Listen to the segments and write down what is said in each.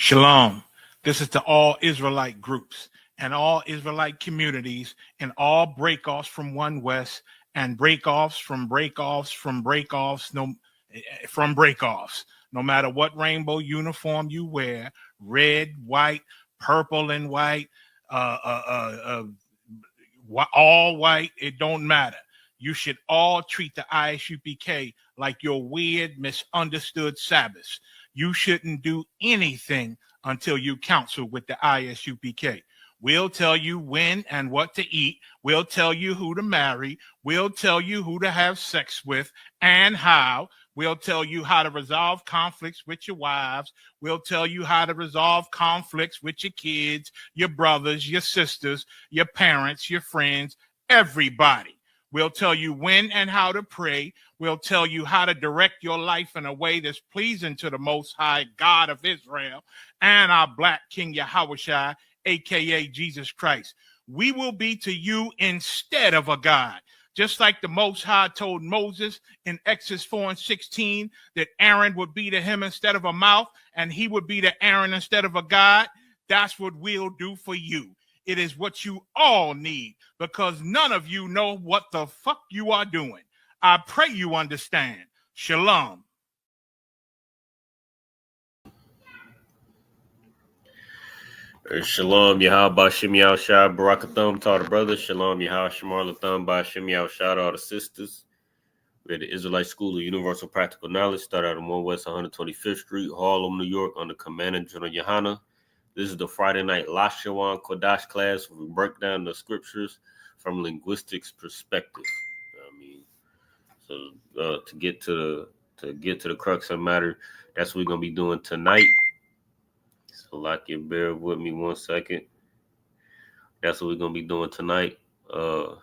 Shalom. This is to all Israelite groups and all Israelite communities and all breakoffs from One West and breakoffs from breakoffs from breakoffs no matter what rainbow uniform you wear, red, white, purple and white, all white, it don't matter. You should all treat the ISUPK like your weird, misunderstood Sabbaths. You shouldn't do anything until you counsel with the ISUPK. We'll tell you when and what to eat. We'll tell you who to marry. We'll tell you who to have sex with and how. We'll tell you how to resolve conflicts with your wives. We'll tell you how to resolve conflicts with your kids, your brothers, your sisters, your parents, your friends, everybody. We'll tell you when and how to pray. We'll tell you how to direct your life in a way that's pleasing to the Most High God of Israel and our Black King Yahushua, a.k.a. Jesus Christ. We will be to you instead of a God. Just like the Most High told Moses in Exodus 4:16 that Aaron would be to him instead of a mouth and he would be to Aaron instead of a God, that's what we'll do for you. It is what you all need because none of you know what the fuck you are doing. I pray you understand. Shalom. Shalom, Yahweh, Shem Shah, Barakathum to all the brothers. Shalom, Yahweh, Shamar Latham, Shem Shah to all the sisters. We're at the Israelite School of Universal Practical Knowledge, started out on 1 West 125th Street, Harlem, New York, under Commander General Yohana. This is the Friday night Lashawan Qadash class where we break down the scriptures from linguistics perspective. To get to the crux of the matter, that's what we're gonna be doing tonight. So, like, you bear with me 1 second. That's what we're gonna be doing tonight. You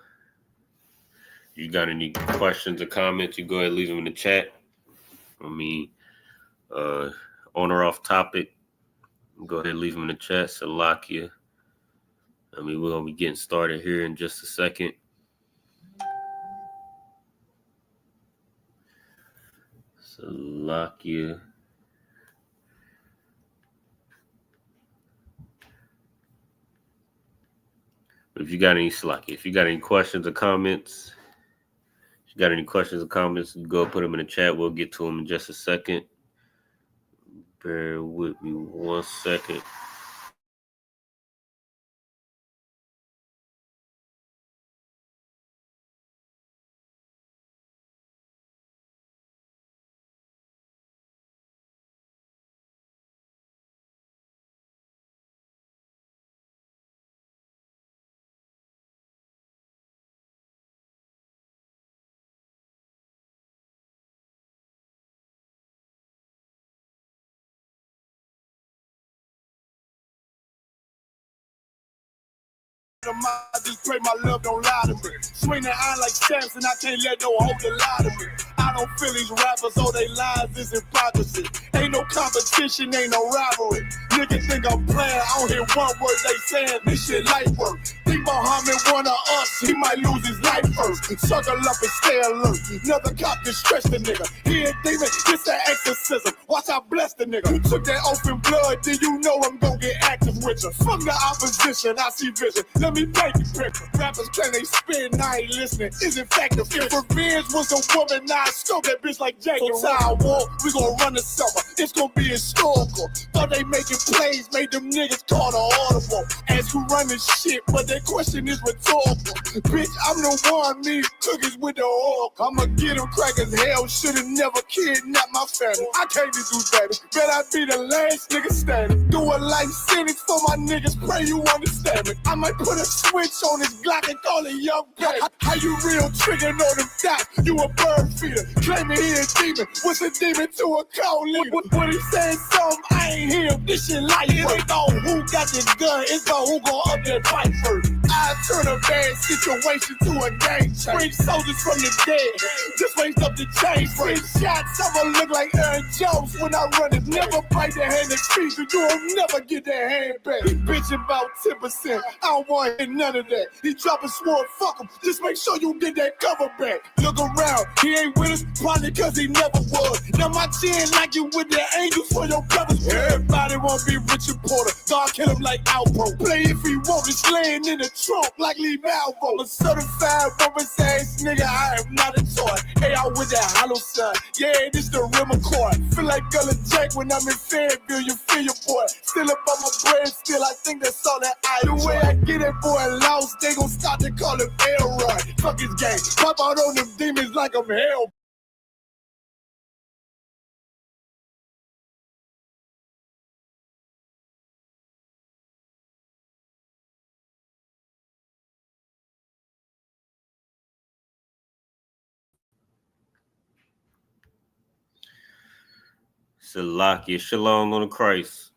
got any questions or comments? You go ahead and leave them in the chat. On or off topic. Go ahead and leave them in the chat. Salakia. We're going to be getting started here in just a second. Salakia. If you got any questions or comments, you go put them in the chat. We'll get to them in just a second. Bear with me 1 second. I just pray my love don't lie to me. Swing the iron like Samson, I can't let no hoe lie to me. I don't feel these rappers, all they lies is hypocrisy. Ain't no competition, ain't no rivalry. Niggas think I'm playing, I don't hear one word they saying, this shit light work. Think Muhammad one of us, he might lose his life first. Circle up and stay alert. Another cop can stretch the nigga. He ain't demon, this an exorcism. Watch I bless the nigga. Who took that open blood, then you know I'm gonna get active with you. From the opposition, I see vision. Let me paint the picture. Rappers claim they spit and I ain't listening. Is it fact if revenge was a woman, now I scope that bitch like Jake. So I walk, we gon' run the summer. It's gon' be historical. Thought they making plays, made them niggas call the audible. Ask who run this shit, but that question is rhetorical. Bitch, I'm the one, me cookies with the oil. I'ma get them crackers, hell, should've never kidnapped my family. I can't do that. Bet I be the last nigga standing. Do a life sentence for my niggas, pray you understand me. I might put a switch on this Glock and call it young pay. How you real triggering on them dots? You a bird feeder, claiming he a demon. What's a demon to a cold leader? What he saying something, I ain't hear. This shit light. It ain't on who got this gun, it's on who gon' up that fight first. I turn a bad situation to a game changer. Bring soldiers from the dead, just raise up the chain. Bring shots, I'ma look like Aaron Jones when I run it. Never bite the hand that feeds you, you'll never get that hand back. He bitching about 10%, I don't want to hear none of that. He dropping sword, fuck him, just make sure you get that cover back. Look around, he ain't with us, probably cause he never was. Now my chin like you with the angels for your brothers. Everybody wanna be Richard Porter, God kill him like Alpo. Play if he want, it's laying in the trunk like Lee Malvo. A certified rubber ass nigga, I am not a toy. Hey, I with that hollow side, yeah, this the rim accord. Feel like Gullah Jack when I'm in Fayetteville, you feel your boy. Still up on my bread, still I think that's all that I do. The way I get it, boy, lost, they gon' start to call him Elroy. Fuck his game, pop out on them demons like I'm hell. Salakia, shalom on the Christ.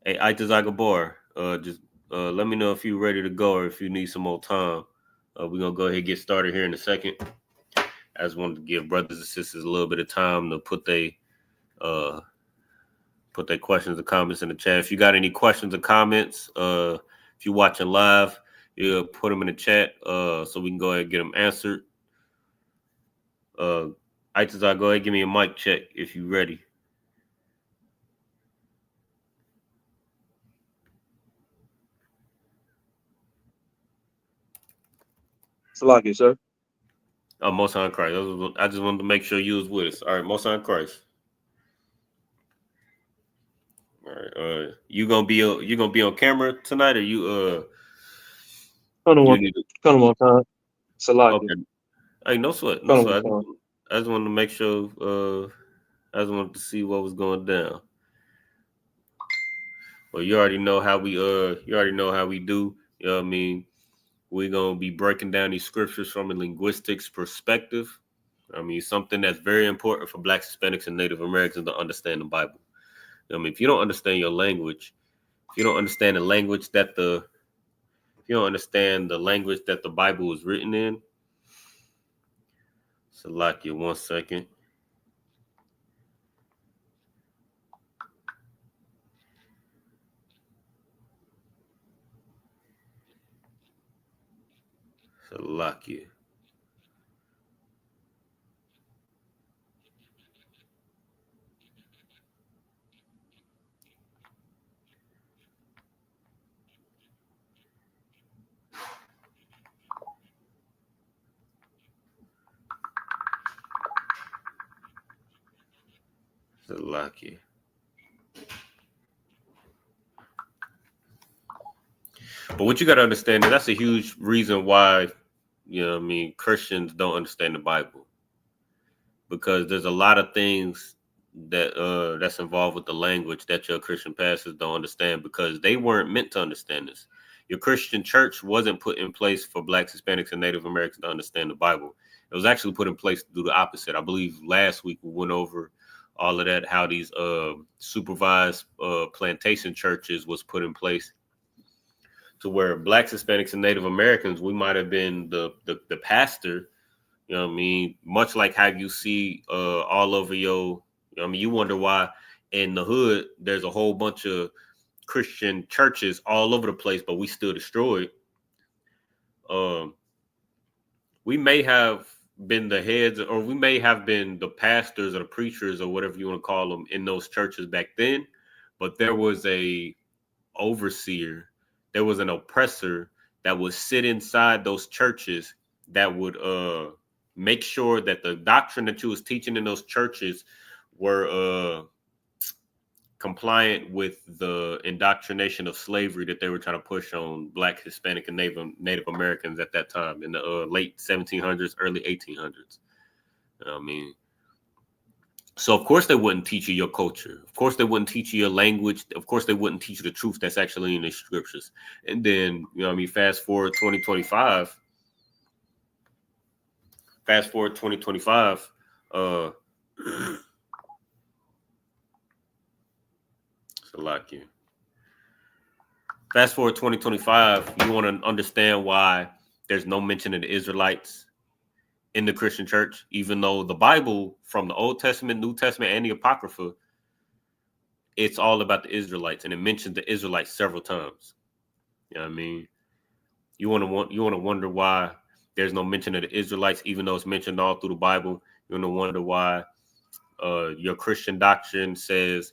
Hey, Itazagabor, just let me know if you're ready to go or if you need some more time. We're gonna go ahead and get started here in a second. I just wanted to give brothers and sisters a little bit of time to put their questions or comments in the chat. If you got any questions or comments, if you're watching live, you put them in the chat so we can go ahead and get them answered. Itazag, go ahead and give me a mic check if you're ready. Salaki, sir. Oh, Most High Christ. I just wanted to make sure you was with us. All right, Most High Christ. All right. You gonna be on camera tonight, or you Come on, time. Salaki. Okay. Hey, no sweat. I just wanted to make sure. I just wanted to see what was going down. Well, you already know how we do. You know what I mean? We're gonna be breaking down these scriptures from a linguistics perspective. I mean, something that's very important for Blacks, Hispanics, and Native Americans to understand the Bible. I mean, if you don't understand your language, if you don't understand the language that the Bible is written in, Salakia, 1 second. Salakia. Salakia. But what you got to understand is that's a huge reason why, you know what I mean, Christians don't understand the Bible. Because there's a lot of things that that's involved with the language that your Christian pastors don't understand because they weren't meant to understand this. Your Christian church wasn't put in place for Blacks, Hispanics, and Native Americans to understand the Bible. It was actually put in place to do the opposite. I believe last week we went over all of that, how these supervised plantation churches was put in place to where Blacks, Hispanics, and Native Americans, we might have been the pastor. You know what I mean? Much like how you see all over your, you know what I mean, you wonder why in the hood there's a whole bunch of Christian churches all over the place, but we still destroyed. We may have been the heads, or we may have been the pastors or the preachers or whatever you want to call them in those churches back then, but there was a overseer, there was an oppressor that would sit inside those churches that would make sure that the doctrine that you was teaching in those churches were compliant with the indoctrination of slavery that they were trying to push on Black, Hispanic, and Native Americans at that time in the late 1700s, early 1800s. You know what I mean? So, of course, they wouldn't teach you your culture. Of course, they wouldn't teach you your language. Of course, they wouldn't teach you the truth that's actually in the scriptures. And then, you know what I mean, fast forward 2025. Salakia. fast forward 2025, you want to understand why there's no mention of the Israelites in the Christian church, even though the Bible from the Old Testament, New Testament, and the Apocrypha, it's all about the Israelites, and it mentions the Israelites several times. You know what I mean? You want to wonder why there's no mention of the Israelites, even though it's mentioned all through the Bible. You want to wonder why your Christian doctrine says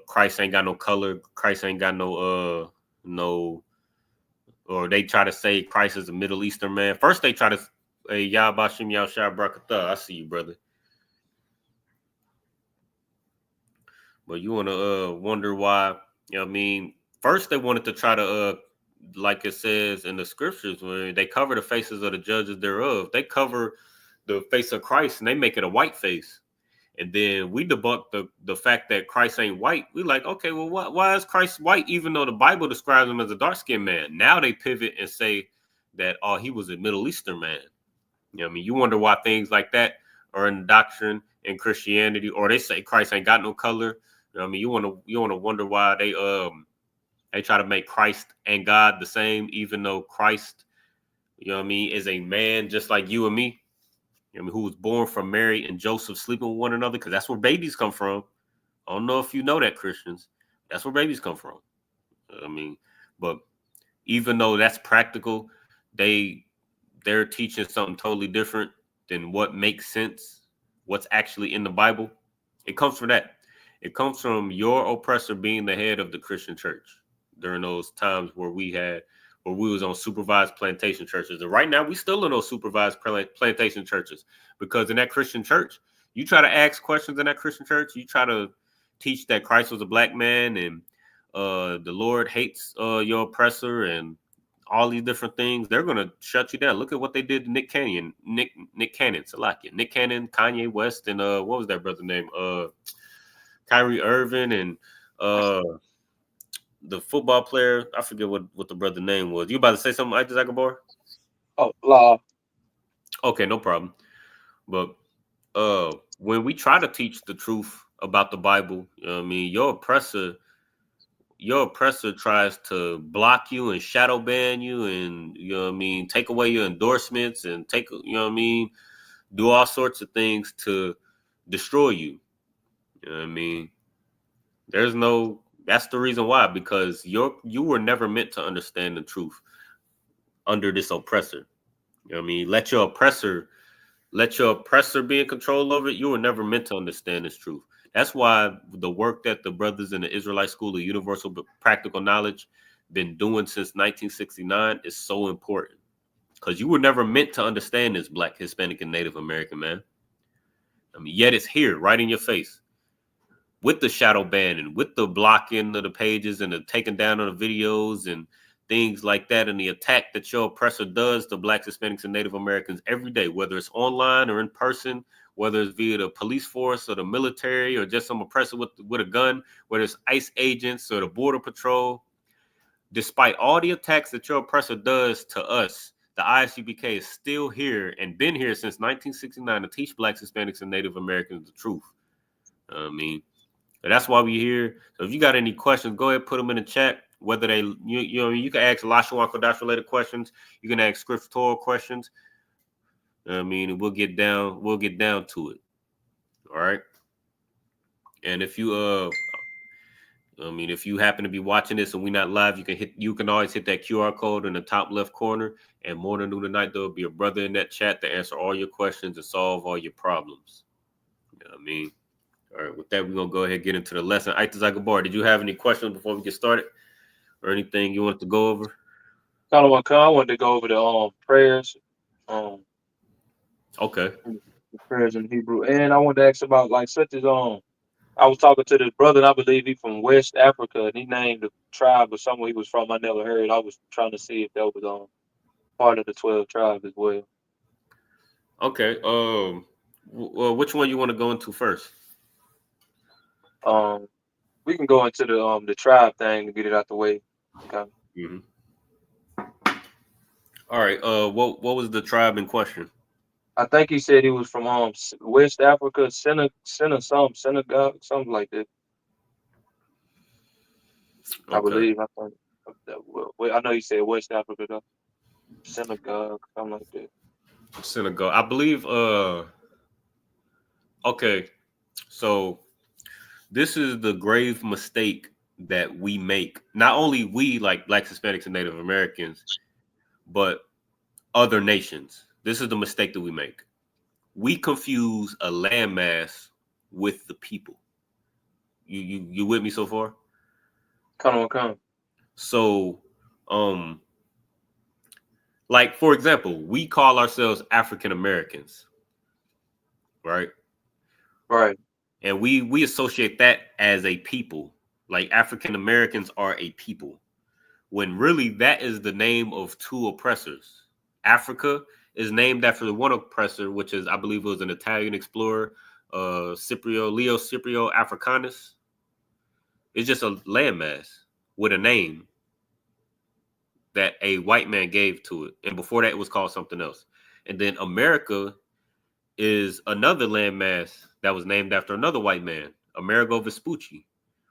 Christ ain't got no color, Christ ain't got no, or they try to say Christ is a Middle Eastern man. First, they try to say Yahbashim Yahshua Brakatah. I see you, brother. But you want to wonder why, you know what I mean? First, they wanted to try to, like it says in the scriptures, where they cover the faces of the judges thereof. They cover the face of Christ and they make it a white face. And then we debunk the fact that Christ ain't white. We like, okay, well, why is Christ white, even though the Bible describes him as a dark-skinned man? Now they pivot and say that, oh, he was a Middle Eastern man. You know what I mean? You wonder why things like that are in doctrine in Christianity, or they say Christ ain't got no color. You know what I mean? You want to wonder why they try to make Christ and God the same, even though Christ, you know what I mean, is a man just like you and me. You know what I mean, who was born from Mary and Joseph sleeping with one another, because that's where babies come from. I don't know if you know that, Christians. That's where babies come from. I mean, but even though that's practical, they're teaching something totally different than what makes sense, what's actually in the Bible. It comes from that. It comes from your oppressor being the head of the Christian church during those times where we was on supervised plantation churches. And right now we still in those supervised plantation churches, because in that Christian church, you try to ask questions in that Christian church, you try to teach that Christ was a black man and the Lord hates your oppressor and all these different things, they're gonna shut you down. Look at what they did to Nick Cannon, Salakia, Nick Cannon, Kanye West, and what was that brother's name? Kyrie Irving, and the football player, I forget what the brother's name was. You about to say something, Isaac Zagabar? Oh, law. Okay, no problem. But when we try to teach the truth about the Bible, you know what I mean, your oppressor tries to block you and shadow ban you, and you know what I mean, take away your endorsements and you know what I mean, do all sorts of things to destroy you. You know what I mean? That's the reason why, because you were never meant to understand the truth under this oppressor. You know what I mean? Let your oppressor be in control of it. You were never meant to understand this truth. That's why the work that the brothers in the Israelite School of Universal Practical Knowledge been doing since 1969 is so important, because you were never meant to understand this Black, Hispanic, and Native American, man. I mean, yet it's here right in your face, with the shadow banning, with the blocking of the pages and the taking down of the videos and things like that, and the attack that your oppressor does to Blacks, Hispanics, and Native Americans every day, whether it's online or in person, whether it's via the police force or the military or just some oppressor with a gun, whether it's ICE agents or the Border Patrol. Despite all the attacks that your oppressor does to us, the ISUPK is still here and been here since 1969 to teach Blacks, Hispanics, and Native Americans the truth. I mean, that's why we're here. So if you got any questions, go ahead, put them in the chat. Whether you can ask Lashawan Qadash related questions, you can ask scriptural questions. I mean, we'll get down to it. All right. And if you if you happen to be watching this and we're not live, you can always hit that QR code in the top left corner. And morning, noon, tonight, there'll be a brother in that chat to answer all your questions and solve all your problems. You know what I mean? All right, with that, we're going to go ahead and get into the lesson. Aitas Agabar, did you have any questions before we get started, or anything you wanted to go over? I wanted to go over the prayers. Okay. The prayers in Hebrew. And I wanted to ask about, like, such as, I was talking to this brother, and I believe he's from West Africa, and he named the tribe or somewhere he was from. I never heard. I was trying to see if that was part of the 12 tribes as well. Okay. Well, which one you want to go into first? We can go into the tribe thing to get it out the way. Okay. Mm-hmm. All right. What was the tribe in question? I think he said he was from West Africa, Senegal, something like that. Okay. I believe. I think. I know you said West Africa though. Senegal, something like that. Senegal. I believe okay. So this is the grave mistake that we make. Not only we, like Blacks, Hispanics, and Native Americans, but other nations. This is the mistake that we make. We confuse a landmass with the people. You with me so far? Come on. So, like for example, we call ourselves African Americans, right? Right. And we associate that as a people. Like African Americans are a people, when really that is the name of two oppressors. Africa is named after the one oppressor, which is, I believe it was an Italian explorer, Leo Scipio Africanus. It's just a landmass with a name that a white man gave to it. And before that, it was called something else. And then America is another landmass that was named after another white man, Amerigo Vespucci.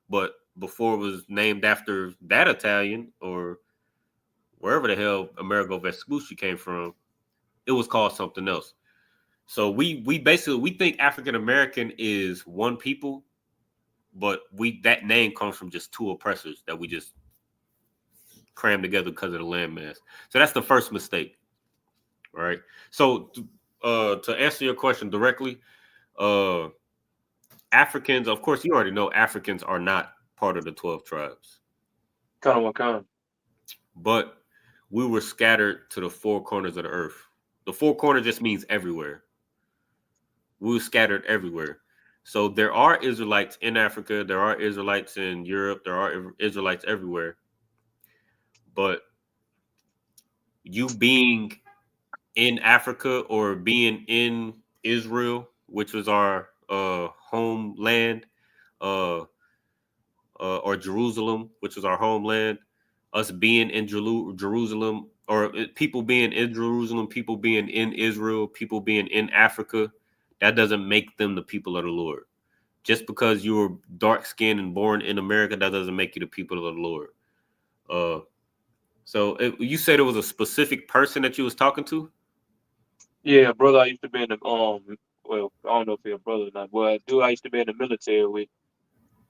But before it was named after that Italian or wherever the hell Amerigo Vespucci came from, it was called something else. So we basically we think African American is one people, but that name comes from just two oppressors that we just crammed together because of the landmass. So that's the first mistake. All right. So to answer your question directly, Africans, of course, you already know Africans are not part of the 12 tribes. Come on. But we were scattered to the four corners of the earth. The four corners just means everywhere. We were scattered everywhere. So there are Israelites in Africa. There are Israelites in Europe. There are Israelites everywhere. But you being in Africa or being in Israel, which was our homeland, or Jerusalem, which was our homeland, us being in Jerusalem, or people being in Jerusalem, people being in Israel, people being in Africa, that doesn't make them the people of the Lord. Just because you were dark skinned and born in America, that doesn't make you the people of the Lord. So you said it was a specific person that you was talking to? Yeah, brother, I used to be in the well, I don't know if he's a brother or not, but dude, I used to be in the military with.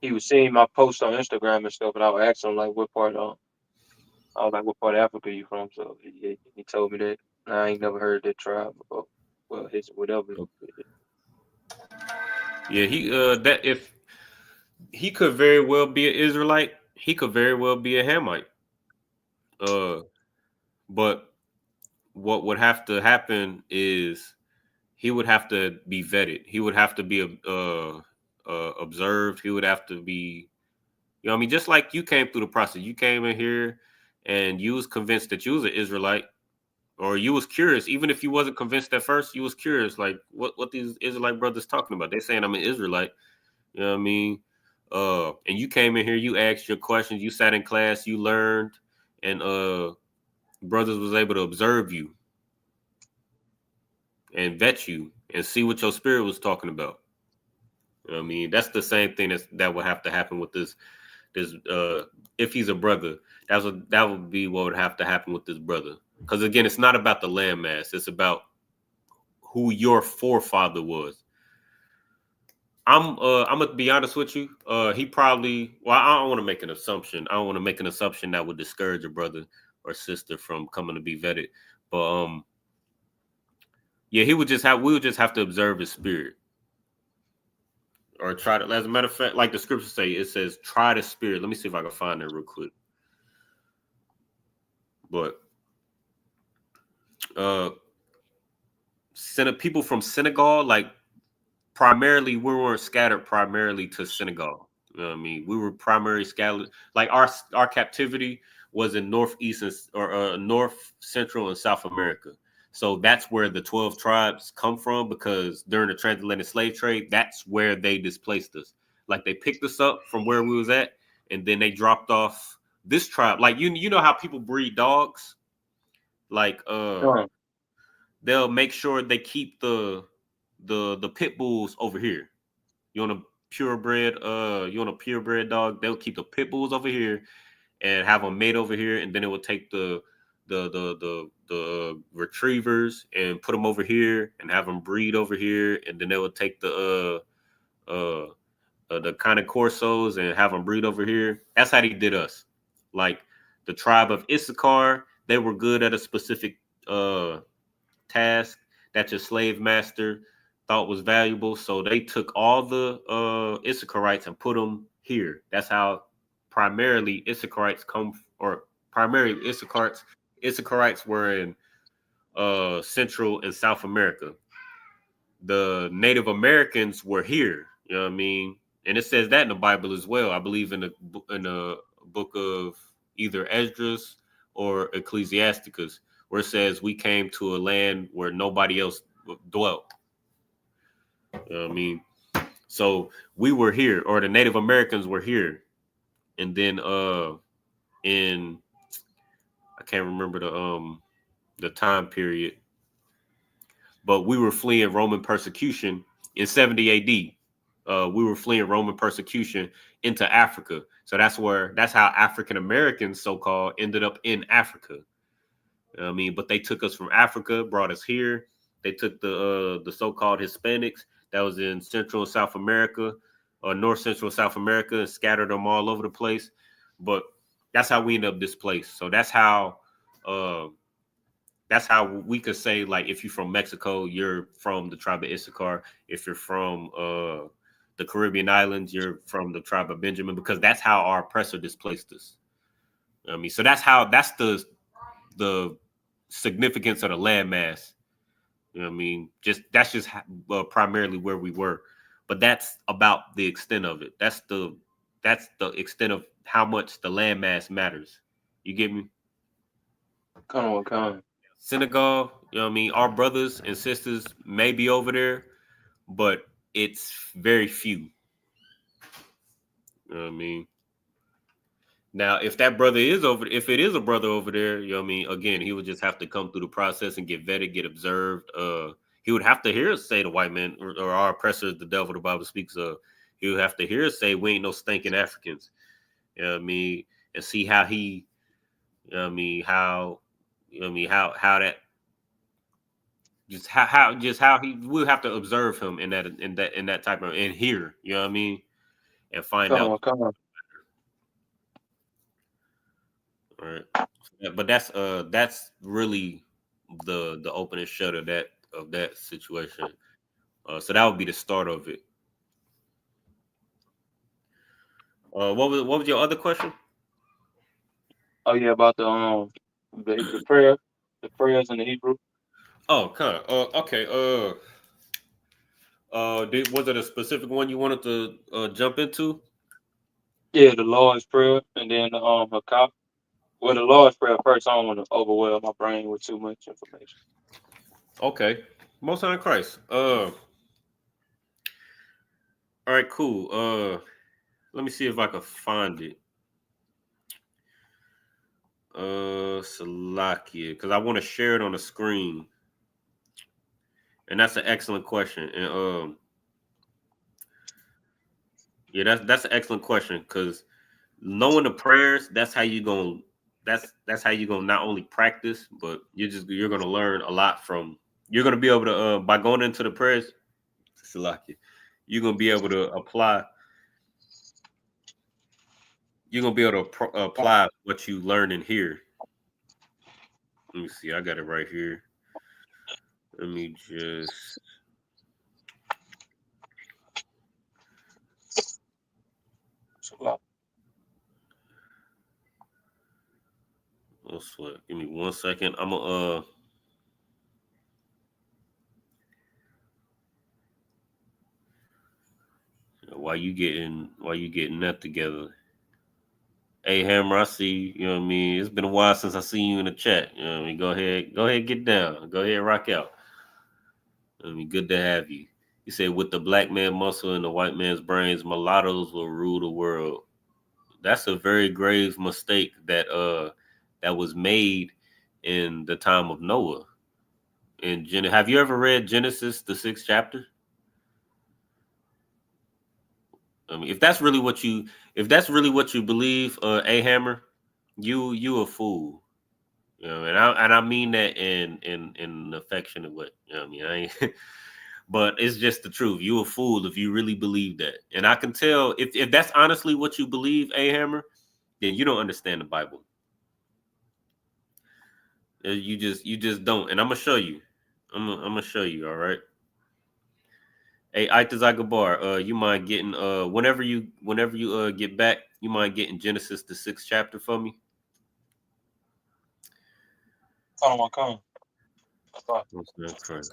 He was seeing my posts on Instagram and stuff, and I would ask him like, "What part of?" I was like, "What part of Africa you from?" So he told me that. I ain't never heard that tribe before. Well, his whatever. Yeah, that if he could very well be an Israelite, he could very well be a Hamite. But what would have to happen is he would have to be vetted. He would have to be observed. He would have to be, you know what I mean? Just like you came through the process. You came in here and you was convinced that you was an Israelite, or you was curious. Even if you wasn't convinced at first, you was curious, like what these Israelite brothers talking about. They saying I'm an Israelite. You know what I mean? And you came in here, you asked your questions, you sat in class, you learned, and brothers was able to observe you and vet you and see what your spirit was talking about. You know what I mean, that's the same thing that would have to happen with this if he's a brother, that would be what would have to happen with this brother. Because again, it's not about the landmass, it's about who your forefather was. I'm gonna be honest with you. He probably, well, I don't want to make an assumption. I don't want to make an assumption that would discourage a brother or sister from coming to be vetted. But yeah, we would just have to observe his spirit. Or try to, as a matter of fact, like the scriptures say, it says, try the spirit. Let me see if I can find that real quick. But people from Senegal, like primarily, we weren't scattered primarily to Senegal. You know what I mean? We were primarily scattered. Like our captivity was in northeast or north, central, and South America. So that's where the 12 tribes come from, because during the transatlantic slave trade, that's where they displaced us. Like they picked us up from where we was at, and then they dropped off this tribe. Like you know how people breed dogs? Like they'll make sure they keep the pit bulls over here. You want a purebred dog, they'll keep the pit bulls over here, and have them made over here, and then it would take the retrievers and put them over here and have them breed over here, and then they would take the kind of corsos and have them breed over here. That's how they did us. Like the tribe of Issachar, they were good at a specific task that your slave master thought was valuable, so they took all the Issacharites and put them here. That's how primarily Issacharites Issacharites were in Central and South America. The Native Americans were here. You know what I mean? And it says that in the Bible as well. I believe in the book of either Esdras or Ecclesiasticus, where it says we came to a land where nobody else dwelt. You know what I mean? So we were here, or the Native Americans were here. And then in I can't remember the time period, but we were fleeing Roman persecution in 70 AD. We were fleeing Roman persecution into Africa. So that's how African Americans, so-called, ended up in Africa. You know what I mean? But they took us from Africa, brought us here. They took the so-called Hispanics that was in Central and South America, or North Central South America, and scattered them all over the place. But that's how we ended up displaced. So that's how we could say, like, if you're from Mexico, you're from the tribe of Issachar. If you're from the Caribbean islands, you're from the tribe of Benjamin, because that's how our oppressor displaced us. You know what I mean, so that's the significance of the landmass. You know what I mean? That's just primarily where we were, but that's about the extent of it. That's the extent of how much the landmass matters. You get me? Come on. Senegal, you know what I mean? Our brothers and sisters may be over there, but it's very few. You know what I mean? Now, if that brother if it is a brother over there, you know what I mean? Again, he would just have to come through the process and get vetted, get observed. He would have to hear us say the white man or our oppressor is the devil the Bible speaks of. He would have to hear us say we ain't no stinking Africans. You know what I mean? And see how he, you know what I mean, how that how he, we'll have to observe him in that type of, and hear, you know what I mean? And find out. Come on. All right. But that's really the open and shut of that situation. So that would be the start of it. What was your other question? Oh yeah, about the prayers in the Hebrew. Oh, kind of. Okay. Was it a specific one you wanted to jump into? Yeah, the Lord's Prayer, and then the Hakaf. Well, the Lord's Prayer first. I don't want to overwhelm my brain with too much information. Okay. Most High in Christ. All right, cool. Let me see if I can find it. Salakia, because I want to share it on the screen. And that's an excellent question. And yeah, that's an excellent question, because knowing the prayers, that's how you gonna not only practice, but you're gonna learn a lot from. You're gonna be able to by going into the prayers, Salakia, you're gonna be able to apply. You're gonna be able to apply what you learn in here. Let me see. I got it right here. Let me just. Oh, sweat. Give me 1 second. I'm gonna while you getting that together. Hey Hammer, I see you. You know what I mean? It's been a while since I seen you in the chat. You know what I mean? Go ahead, get down. Go ahead, rock out. I mean, good to have you. You said with the black man muscle and the white man's brains, mulattoes will rule the world. That's a very grave mistake that was made in the time of Noah. Have you ever read Genesis, the 6th chapter? I mean, if that's really what you believe, A Hammer, You a fool. You know, and I mean that in an affectionate way. You know what I mean? I ain't, but it's just the truth. You a fool if you really believe that. And I can tell if that's honestly what you believe, A Hammer, then you don't understand the Bible. You just don't. And I'm gonna show you. I'm gonna show you. All right. Hey, Itazagabar, you mind getting whenever you get back, you mind getting Genesis the 6th chapter for me? Come. What's that correct?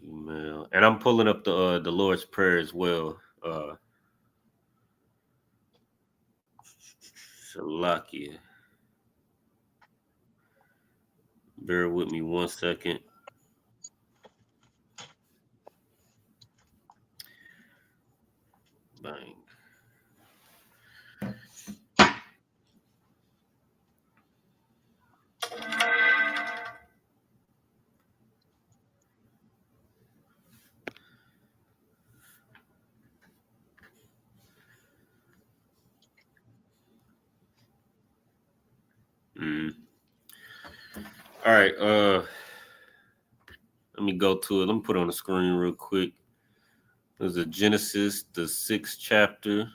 Email. And I'm pulling up the Lord's Prayer as well. Shalakia. Bear with me 1 second. Bang. Mm. All right. Let me go to it. Let me put it on the screen real quick. There's a Genesis, the 6th chapter.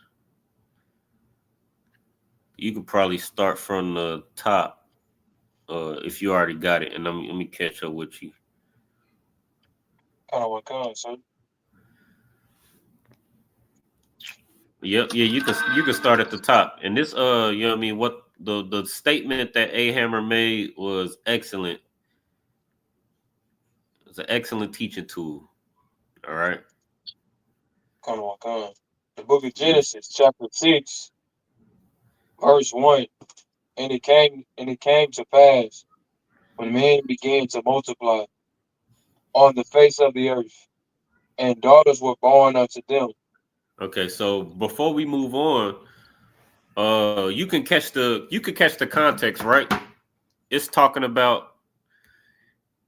You could probably start from the top, if you already got it, and let me catch up with you. Come, son. Yep, yeah, you can start at the top. And this you know what I mean, what the statement that A Hammer made was excellent. It's an excellent teaching tool. All right. Come. The book of Genesis, chapter 6, verse 1. And it came to pass when men began to multiply on the face of the earth, and daughters were born unto them. Okay, so before we move on, you can catch the context, right? It's talking about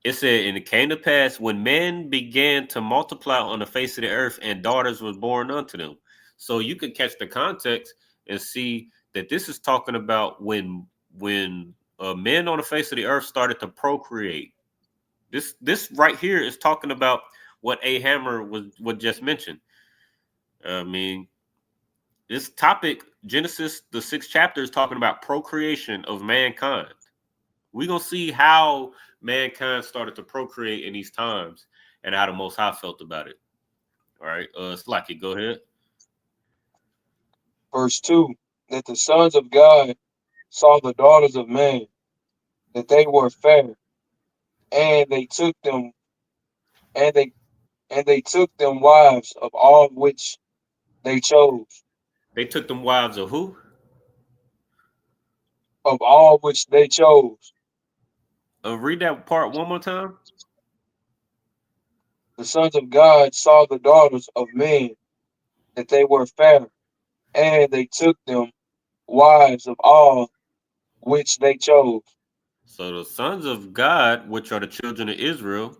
it said, and it came to pass when men began to multiply on the face of the earth, and daughters were born unto them. So you can catch the context and see that this is talking about when men on the face of the earth started to procreate. This right here is talking about what A Hammer was just mentioned. I mean, this topic, Genesis, the 6th chapter, is talking about procreation of mankind. We're gonna see how mankind started to procreate in these times and how the Most High felt about it. All right, Slacky, go ahead. Verse 2. That the sons of God saw the daughters of man, that they were fair, and they took them, and they took them wives of all which they chose, They took them wives of who? of all which they chose. Read that part one more time. The sons of God saw the daughters of men, that they were fair, and they took them wives of all which they chose. So the sons of God, which are the children of Israel,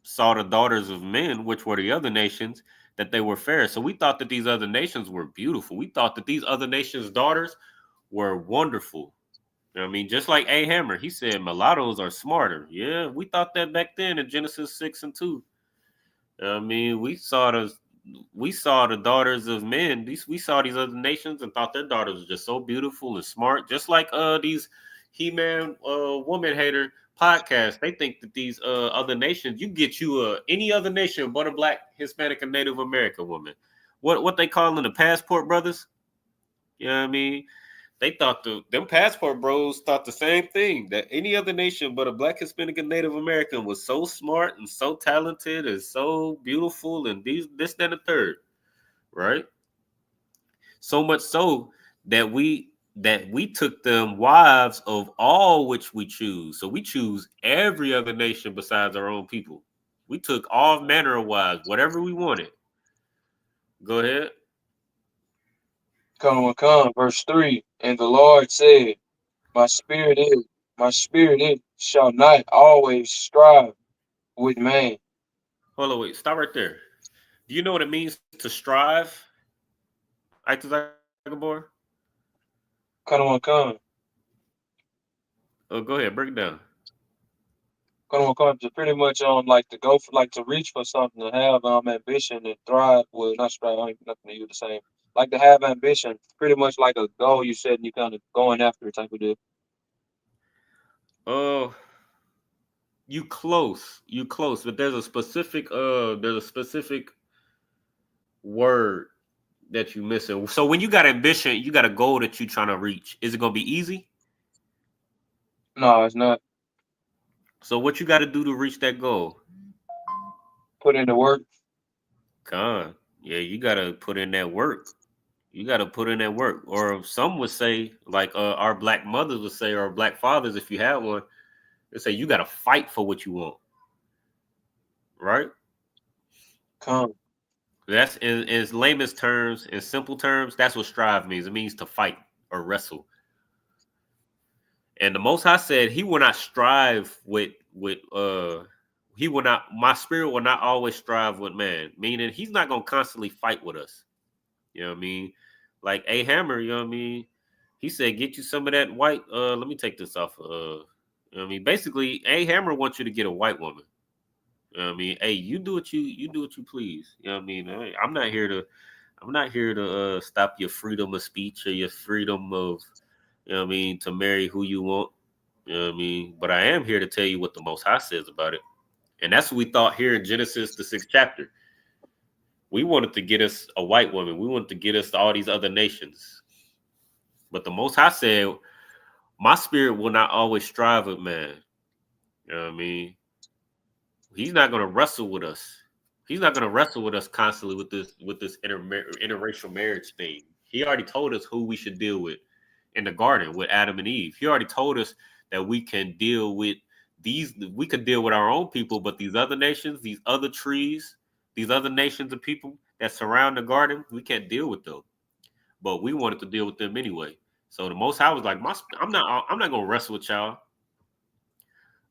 saw the daughters of men, which were the other nations, that they were fair. So we thought that these other nations were beautiful. We thought that these other nations' daughters were wonderful. You know what I mean, just like A Hammer, he said mulattoes are smarter. Yeah, we thought that back then in Genesis 6 and 2. You know what I mean, we saw the daughters of men. We saw these other nations and thought their daughters were just so beautiful and smart, just like these He-Man woman hater podcasts. They think that these other nations, you get you any other nation but a black, Hispanic, and Native American woman. What they call them, the passport brothers? You know what I mean? They thought them passport bros thought the same thing, that any other nation but a black, Hispanic, and Native American was so smart and so talented and so beautiful and this, that, and the third, right? So much so that we took them wives of all which we choose. So we choose every other nation besides our own people. We took all manner of wives, whatever we wanted. Go ahead. Come. Verse 3. And the Lord said, My spirit is, my spirit it shall not always strive with man. Hold on, wait, stop right there. Do you know what it means to strive? Itazagabor? Come. Go ahead, break it down. Come to pretty much like to go for like to reach for something, to have ambition and thrive. Well, not strive. I ain't nothing to you the same. Like to have ambition, pretty much like a goal you set and you kind of going after it type of deal. Uh, you close, but there's a specific word that you missing. So when you got ambition, you got a goal that you trying to reach. Is it gonna be easy? No, it's not. So what you got to do to reach that goal? Put in the work. Con, yeah, you got to put in that work. You got to put in that work. Or some would say, like our black mothers would say, or black fathers, if you have one, they say you got to fight for what you want, right? Come. That's in layman's terms, in simple terms, that's what strive means. It means to fight or wrestle. And the Most High said He will not strive with He will not. My spirit will not always strive with man. Meaning He's not gonna constantly fight with us. You know what I mean? Like A Hammer. You know what I mean? He said, "Get you some of that white." Let me take this off. You know what I mean? Basically, A Hammer wants you to get a white woman. You know what I mean? Hey, you do what you do what you please. You know what I mean? I'm not here to stop your freedom of speech or your freedom of, you know what I mean, to marry who you want. You know what I mean? But I am here to tell you what the Most High says about it. And that's what we thought here in Genesis, the 6th chapter. We wanted to get us a white woman. We wanted to get us to all these other nations. But the Most High said, my spirit will not always strive with man. You know what I mean? He's not going to wrestle with us. He's not going to wrestle with us constantly with this interracial marriage thing. He already told us who we should deal with in the garden with Adam and Eve. He already told us that we can deal with we could deal with our own people, but these other nations, these other trees, these other nations of people that surround the garden, we can't deal with them. But we wanted to deal with them anyway. So the Most High was like, I'm not gonna wrestle with y'all.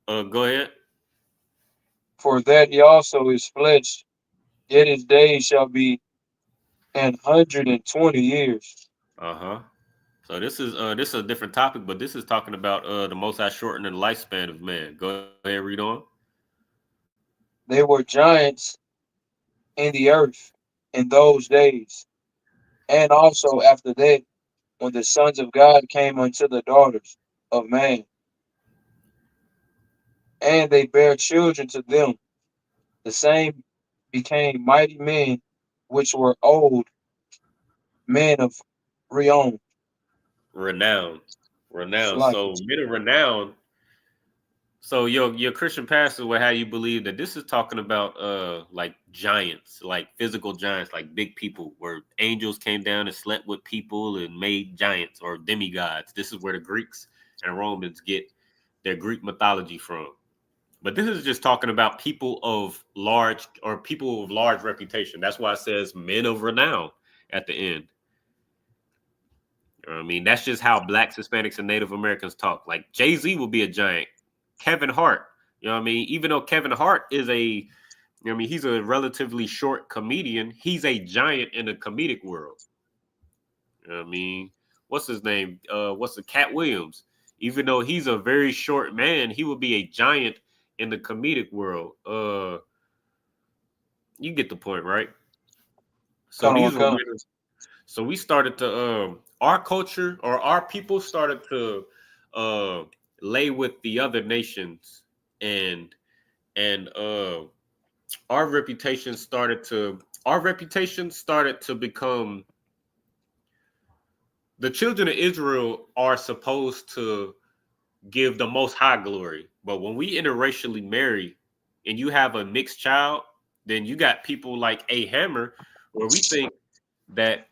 Go ahead. For that he also is flesh, yet his days shall be 120 years. Uh-huh. So this is a different topic, but this is talking about the Most High shortening the lifespan of man. Go ahead, read on. They were giants in the earth in those days, and also after that, when the sons of God came unto the daughters of man, and they bare children to them, the same became mighty men, which were old men of renown. Renown. Renown. Like So it. men of renown. So your Christian pastor will have you believe that this is talking about like giants, like physical giants, like big people, where angels came down and slept with people and made giants or demigods. This is where the Greeks and Romans get their Greek mythology from. But this is just talking about people of large reputation. That's why it says men of renown at the end. You know what I mean, that's just how blacks, Hispanics, and Native Americans talk. Like Jay-Z will be a giant. Kevin Hart, you know what I mean? Even though Kevin Hart is he's a relatively short comedian, he's a giant in the comedic world. You know what I mean? What's his name? What's the Cat Williams? Even though he's a very short man, he would be a giant in the comedic world. You get the point, right? So Come on, these were come. winners. So we started to our culture or our people started to lay with the other nations and our reputation started to become the children of Israel are supposed to give the most high glory. But when we interracially marry and you have a mixed child, then you got people like A Hammer where we think that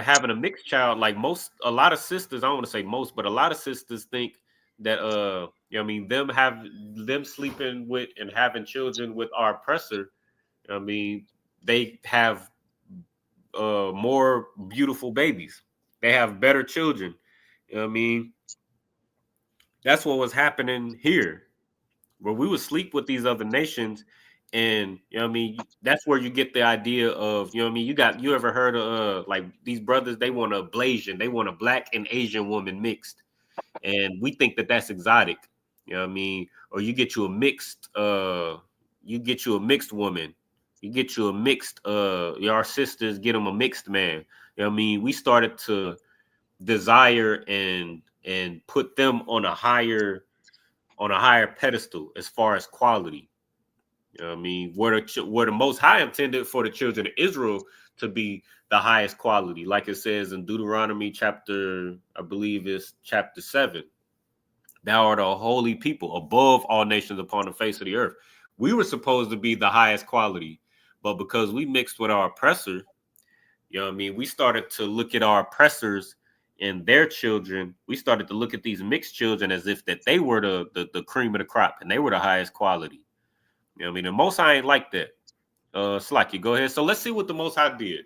having a mixed child, like a lot of sisters, I don't want to say most, but a lot of sisters think that you know what I mean, them sleeping with and having children with our oppressor, I mean, they have more beautiful babies. They have better children. You know what I mean? That's what was happening here, where we would sleep with these other nations. And you know what I mean, that's where you get the idea of, you know what I mean, you ever heard of like these brothers, they want a Blasian, they want a black and Asian woman mixed. and we think that that's exotic. You know what I mean? Or you get you a mixed woman. You get you a mixed our sisters get them a mixed man. You know what I mean? We started to desire and put them on a higher pedestal as far as quality. You know what I mean? Where the Most High intended for the children of Israel to be the highest quality, like it says in Deuteronomy chapter, I believe it's chapter 7. Thou art a holy people above all nations upon the face of the earth. We were supposed to be the highest quality, but because we mixed with our oppressor, you know what I mean? We started to look at our oppressors and their children. We started to look at these mixed children as if that they were the cream of the crop and they were the highest quality. You know what I mean? The Most High ain't like that. Slacky, go ahead. So let's see what the Most High did.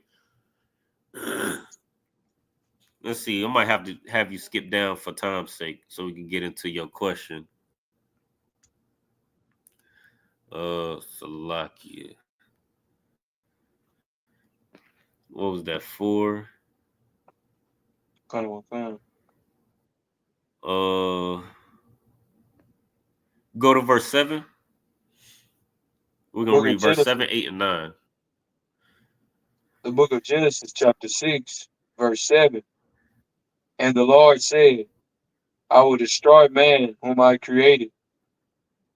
Let's see. I might have to have you skip down for time's sake so we can get into your question. Salakia. What was that for? Go to verse 7. We're gonna read verse 7, 8, and 9. The book of Genesis, chapter 6, verse 7. And the Lord said, I will destroy man whom I created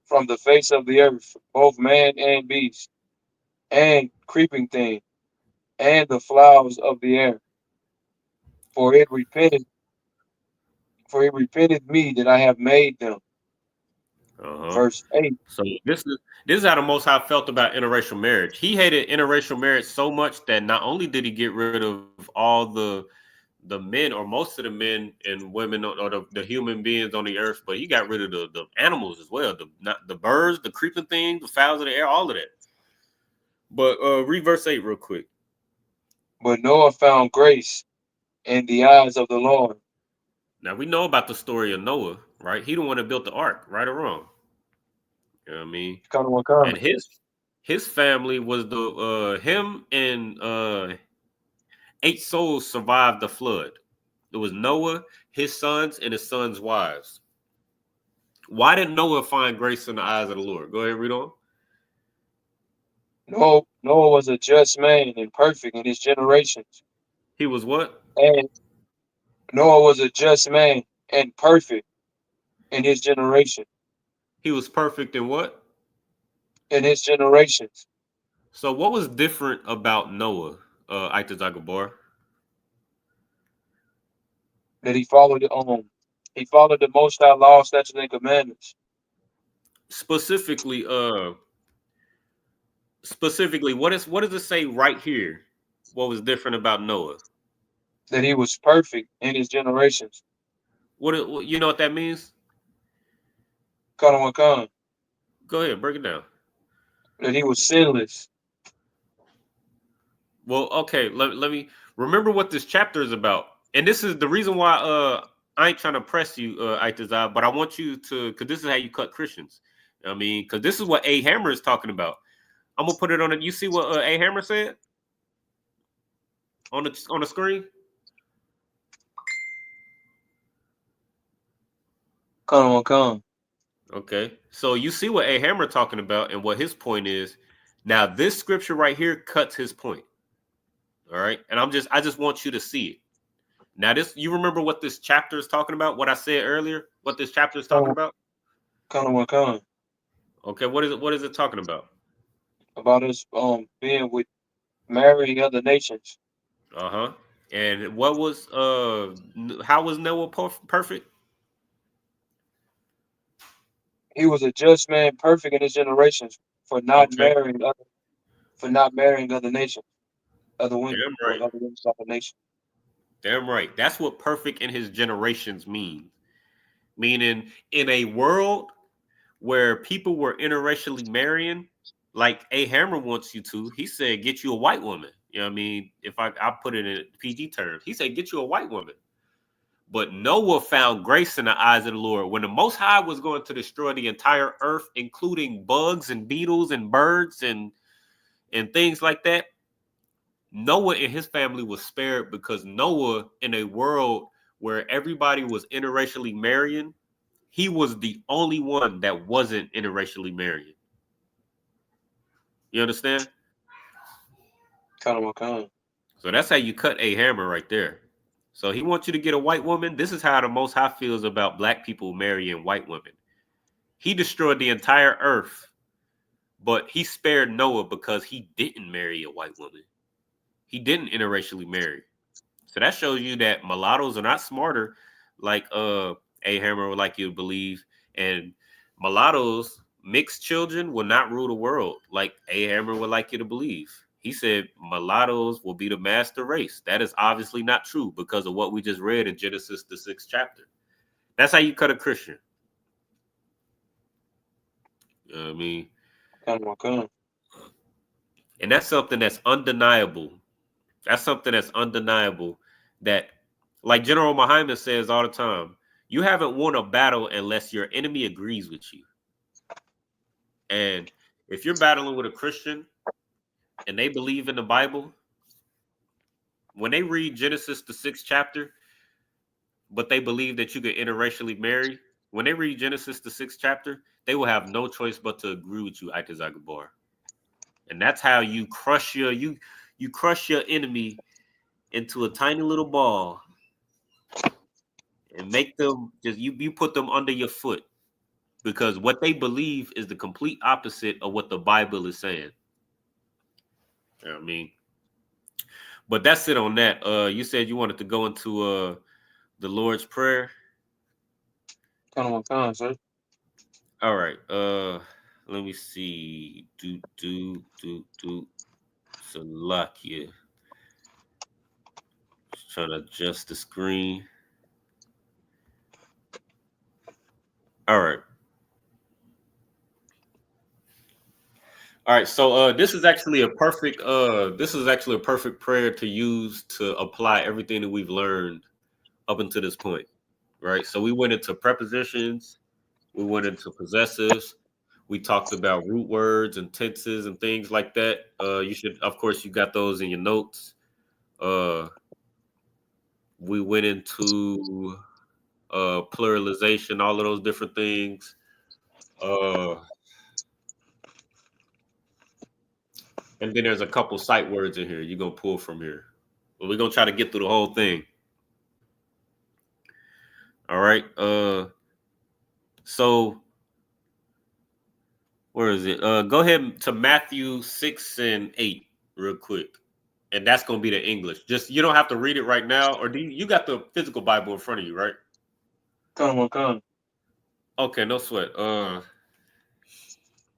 from the face of the earth, both man and beast, and creeping thing, and the flowers of the air. For it repented me that I have made them. Verse 8. So this is how the Most High felt about interracial marriage. He hated interracial marriage so much that not only did he get rid of all the men, or most of the men and women, or the human beings on the earth, but he got rid of the animals as well, the birds, the creeping things, the fowls of the air, all of that. But read verse 8 real quick. But Noah found grace in the eyes of the Lord. Now we know about the story of Noah, right? He the one that built the ark, right or wrong? You know what I mean? And his family was him and 8 souls survived the flood. It was Noah, his sons, and his sons' wives. Why did Noah find grace in the eyes of the Lord? Go ahead, read on. Noah was a just man and perfect in his generations. He was what? And Noah was a just man and perfect in his generation. He was perfect in what? In his generations. So what was different about Noah, Aitazagabar? That he followed the Most High law, statutes, and commandments. Specifically, what does it say right here? What was different about Noah? That he was perfect in his generations. What you know what that means? Go ahead, break it down. That he was sinless. Well, okay, let me remember what this chapter is about. And this is the reason why I ain't trying to press you, Aitazah, but I want you to, because this is how you cut Christians. I mean, because this is what A Hammer is talking about. I'm gonna put it on it. You see what A Hammer said on the screen? Come. Okay, so you see what A Hammer talking about and what his point is. Now, this scripture right here cuts his point. All right, and I just want you to see it. Now, you remember what this chapter is talking about? What I said earlier? What this chapter is talking about? Come. Okay, what is it talking about? About us being with marrying other nations. And what was how was Noah perfect? He was a just man, perfect in his generations, for not marrying other nations, other women, Damn right. or other women of the nation. Damn right. That's what perfect in his generations means. Meaning, in a world where people were interracially marrying, like A Hammer wants you to, he said, get you a white woman. You know what I mean? If I put it in PG terms, he said, get you a white woman. But Noah found grace in the eyes of the Lord. When the Most High was going to destroy the entire earth, including bugs and beetles and birds and things like that, Noah and his family was spared because Noah, in a world where everybody was interracially marrying, he was the only one that wasn't interracially marrying. You understand? Kind of. So that's how you cut a hammer right there. So he wants you to get a white woman. This is how the Most High feels about black people marrying white women. He destroyed the entire earth, but he spared Noah because he didn't marry a white woman. He didn't interracially marry. So that shows you that mulattoes are not smarter like a hammer would like you to believe. And mulattoes, mixed children, will not rule the world like a hammer would like you to believe. He said mulattoes will be the master race. That is obviously not true because of what we just read in Genesis, the 6th chapter. That's how you cut a Christian. You know what I mean? Kind of. And that's something that's undeniable. That's something that's undeniable that, like General Muhammad says all the time, you haven't won a battle unless your enemy agrees with you. And if you're battling with a Christian and they believe in the Bible, when they read Genesis, the 6th chapter, but they believe that you can interracially marry, when they read Genesis, the 6th chapter, they will have no choice but to agree with you, Itazagabar. And that's how you crush you crush your enemy into a tiny little ball and make them just you put them under your foot, because what they believe is the complete opposite of what the Bible is saying. You know what I mean? But that's it on that. You said you wanted to go into the Lord's Prayer. Kind of, sir. All right. Let me see. Salakia. Just trying to adjust the screen. All right. All right. So this is actually a perfect prayer to use to apply everything that we've learned up until this point. Right. So we went into prepositions, we went into possessives, we talked about root words and tenses and things like that. You should, of course, you got those in your notes. We went into pluralization, all of those different things. And then there's a couple sight words in here you're going to pull from here. But we're going to try to get through the whole thing. All right. So where is it? Go ahead to Matthew 6 and 8 real quick. And that's going to be the English. Just, you don't have to read it right now. Or do you got the physical Bible in front of you, right? Come on. Okay, no sweat.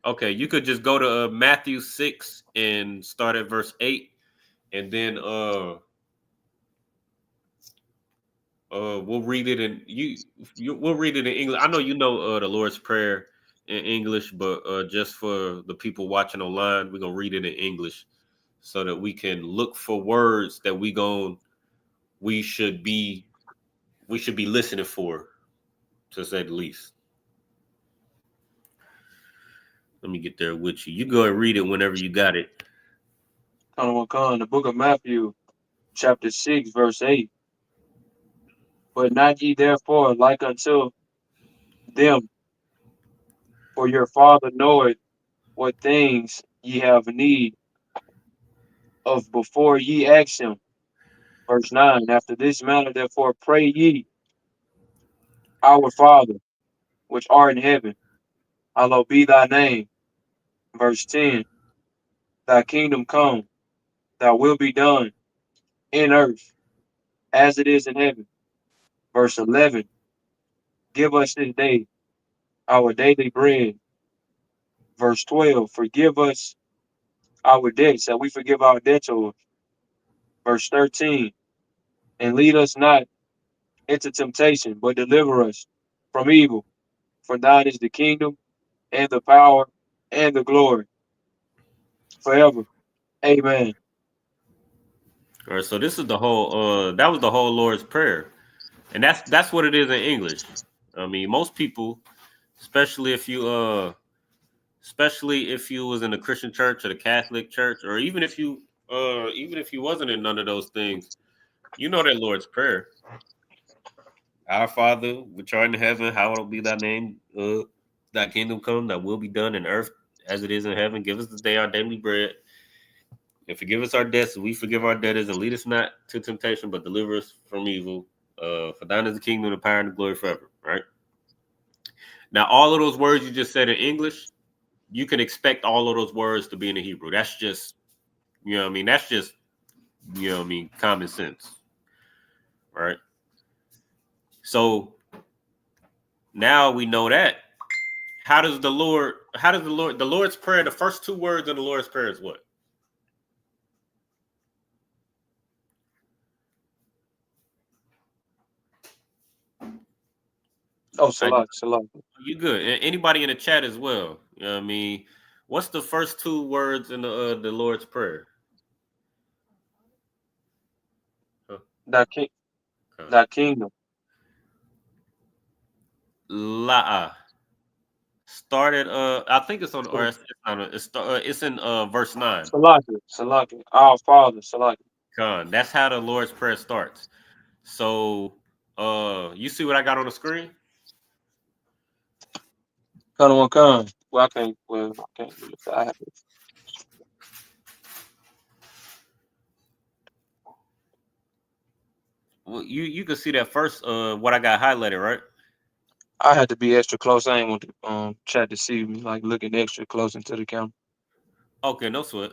Okay, you could just go to Matthew 6 and start at verse 8. And then we'll read it in we'll read it in English. I know you know the Lord's Prayer in English, but just for the people watching online, we're gonna read it in English so that we can look for words that we should be listening for, to say the least. Let me get there with you. You go and read it whenever you got it. The book of Matthew, chapter 6, verse 8. But not ye therefore like unto them, for your Father knoweth what things ye have need of before ye ask him. Verse 9. After this manner therefore pray ye, our Father, which art in heaven, hallowed be thy name. Verse 10. Thy kingdom come, thy will be done in earth as it is in heaven. Verse 11. Give us this day our daily bread. Verse 12. Forgive us our debts, that we forgive our debtors. Verse 13. And lead us not into temptation, but deliver us from evil. For thine is the kingdom, and the power, and the glory, forever. Amen. All right, so this is the whole that was the whole Lord's Prayer. And that's what it is in English. I mean, most people, especially if you was in the Christian church or the Catholic church, or even if you wasn't in none of those things, you know that Lord's Prayer. Our Father, which art in heaven, hallowed be thy name. Thy kingdom come, thy will be done in earth as it is in heaven. Give us today our daily bread. And forgive us our debts, as we forgive our debtors, and lead us not to temptation, but deliver us from evil. For thine is the kingdom, the power, and the glory forever. Right? Now, all of those words you just said in English, you can expect all of those words to be in the Hebrew. That's just, you know what I mean? That's just, you know what I mean, common sense. Right? So now we know that. The Lord's Prayer, the first two words in the Lord's Prayer is what? Oh, Salak. You good. And anybody in the chat as well. You know what I mean? What's the first two words in the Lord's Prayer? Huh? Thy kingdom. La'a. Started I think it's on, or it's in verse 9. Salak. Our Father, Salak. Con. That's how the Lord's Prayer starts. So you see what I got on the screen? Khan. Well, I can't do it. I have it. Well, you can see that first what I got highlighted, right? I had to be extra close. I ain't want to chat to see me, like looking extra close into the camera. Okay, no sweat.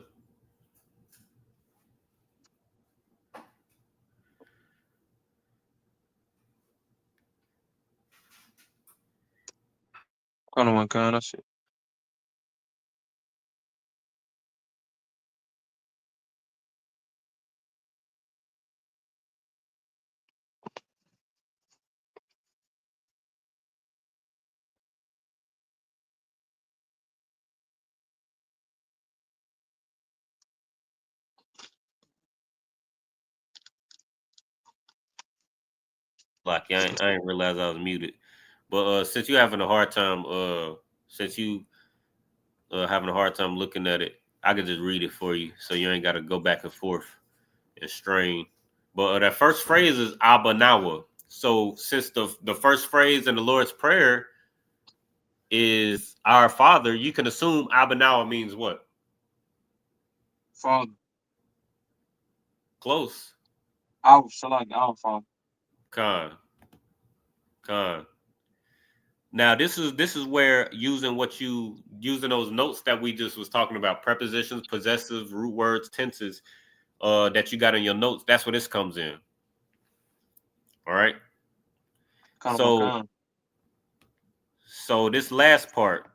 Khan, I see. Like I ain't realize I was muted. But since you're having a hard time, having a hard time looking at it, I could just read it for you, so you ain't got to go back and forth and strain. But that first phrase is Abba Nawa. So since the first phrase in the Lord's Prayer is Our Father, you can assume Abba Nawa means what? Father. Close. Our Father. Con. Now this is where using those notes that we just was talking about, prepositions, possessive, root words, tenses, that you got in your notes. That's where this comes in. All right. Khan. So this last part,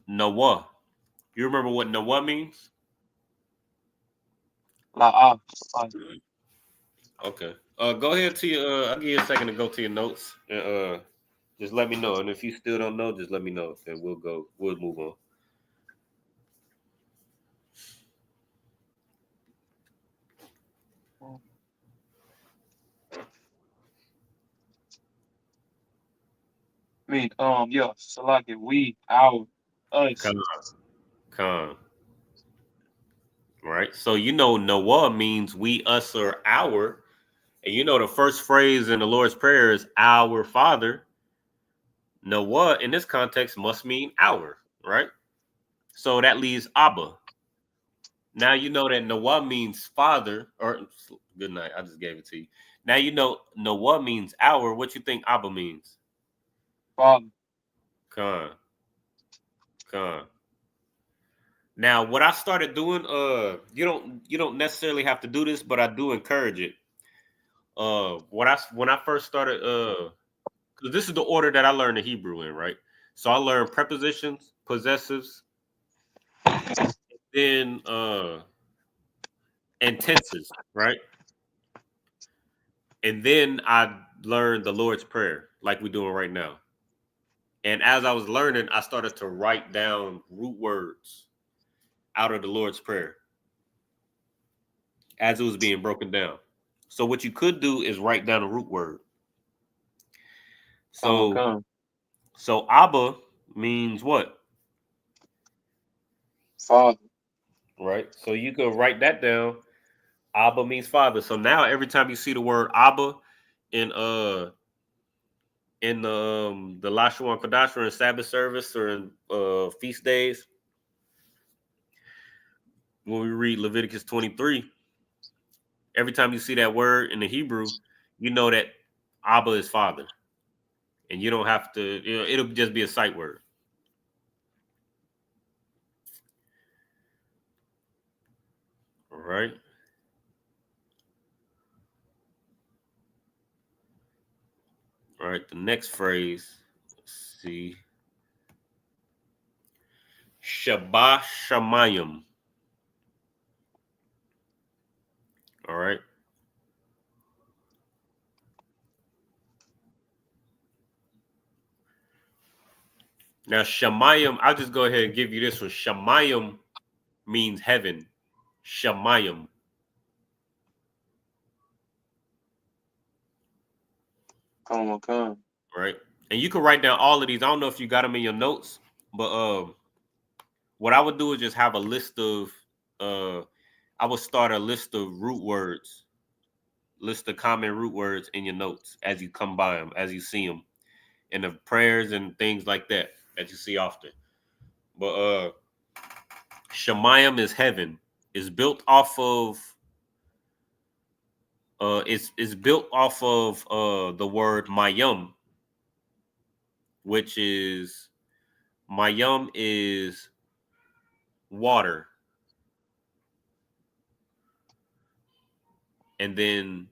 Nawa. You remember what Nawa means? Okay. Go ahead to your. I'll give you a second to go to your notes and just let me know. And if you still don't know, just let me know, and we'll move on. Yeah, Salak, we, our, us. Con. Right. So you know Nawa means we, us, or our. And you know the first phrase in the Lord's Prayer is Our Father. Nawa in this context must mean our, right? So that leaves Abba. Now you know that Nawa means father, or good night. I just gave it to you. Now you know Nawa means our. What you think Abba means? Father. Con. Now what I started doing, you don't necessarily have to do this, but I do encourage it. When I first started, because this is the order that I learned the Hebrew in, right? So I learned prepositions, possessives, then and tenses, right? And then I learned the Lord's Prayer, like we're doing right now. And as I was learning, I started to write down root words out of the Lord's Prayer as it was being broken down. So what you could do is write down a root word. So Abba means what? Father. Right. So you could write that down. Abba means father. So now every time you see the word Abba in in the Lashawan Qadash or in Sabbath service or in feast days, when we read Leviticus 23, every time you see that word in the Hebrew, you know that Abba is Father. And you don't have to, it'll just be a sight word. All right. All right, the next phrase, let's see. Shabbat Shamayim. All right. Now, Shamayim, I'll just go ahead and give you this one. Shamayim means heaven. Shamayim. Come. Right. And you can write down all of these. I don't know if you got them in your notes, but what I would do is just have a list of I would start a list of root words, list of common root words in your notes as you come by them, as you see them, and the prayers and things like that you see often. But Shemayim is heaven. It's built off of it's built off of the word mayum, which is mayum is water. And then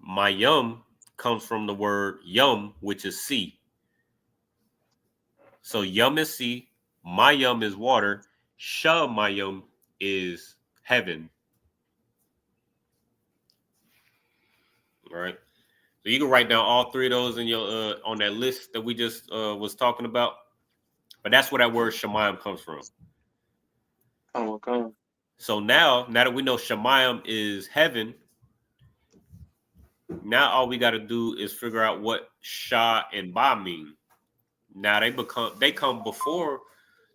mayum comes from the word yum, which is sea. So yum is sea, mayum is water, shamayum is heaven. All right. So you can write down all three of those in your on that list that we just was talking about. But that's where that word Shemayim comes from. Come. So now that we know Shemayim is heaven, now all we got to do is figure out what Shah and Ba mean. Now they come before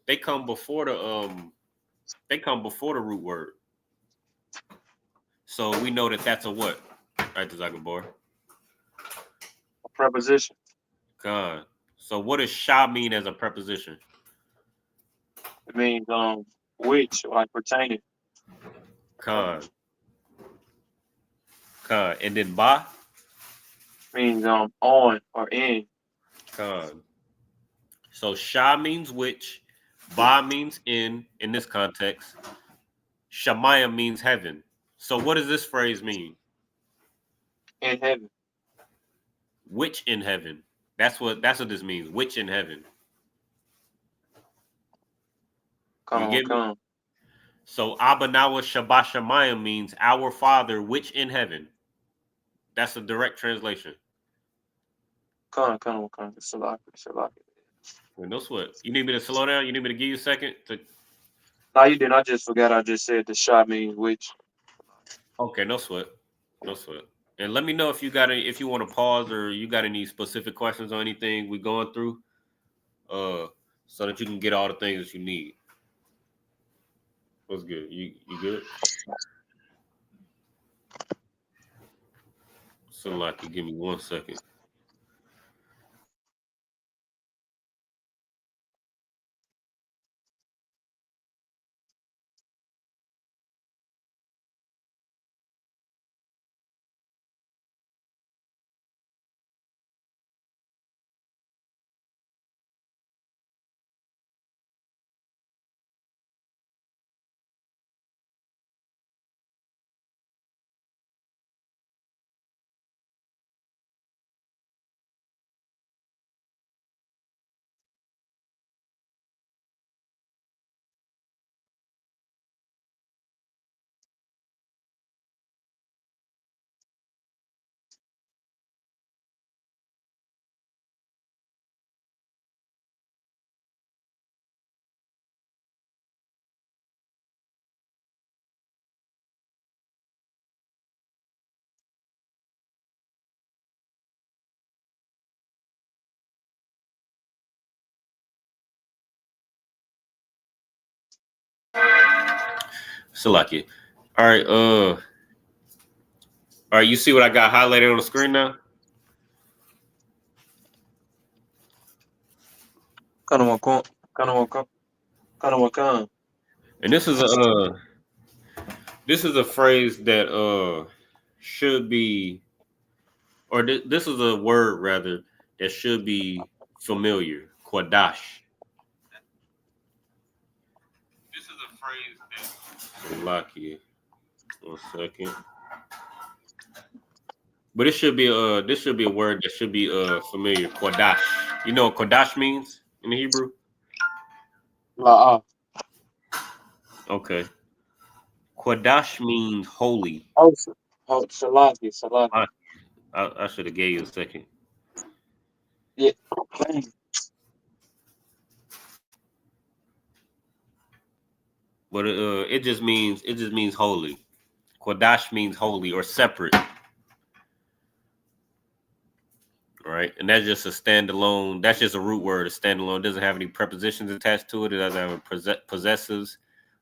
the root word. So we know that that's a what? Right, Zagabor? A preposition. God. So what does Shah mean as a preposition? It means which, like pertaining. Khan. And then Ba Means on or in. Khan. So Shah means which, Ba means in this context. Shamayim means heaven. So what does this phrase mean? In heaven. Which in heaven? That's what this means. Which in heaven? You get me? So Abanawa Shabbat Shamayim means our Father which in heaven. That's a direct translation. Come. Salaki. Well, no sweat. You need me to slow down? You need me to give you a second to? No, you didn't. I just forgot. I just said the shot means which. Okay, no sweat. And let me know if you got if you want to pause or you got any specific questions or anything we're going through, so that you can get all the things that you need. What's good? You good? So like, you give me 1 second. So like it. All right, you see what I got highlighted on the screen now? Kanamakan. And this is a phrase that should be, or this is a word rather that should be familiar. Qadash. This is a phrase that. Lucky. 1 second. But this should be a word that should be familiar. Qadash. You know what Qadash means in the Hebrew? La'ah. Okay. Qadash means holy. Oh, Salaki. I should have gave you a second. Yeah. But it just means holy. Qadash means holy or separate. Right? And that's just a standalone, that's just a root word, a standalone. It doesn't have any prepositions attached to it. It doesn't have possessives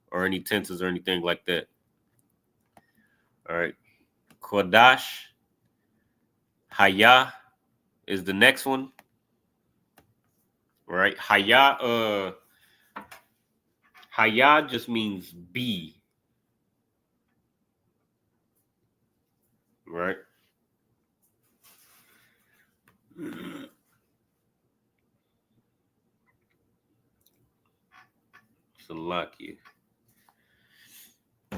or any tenses or anything like that. All right. Qadash. Haya is the next one. Right? Haya just means be. Right? Salakia.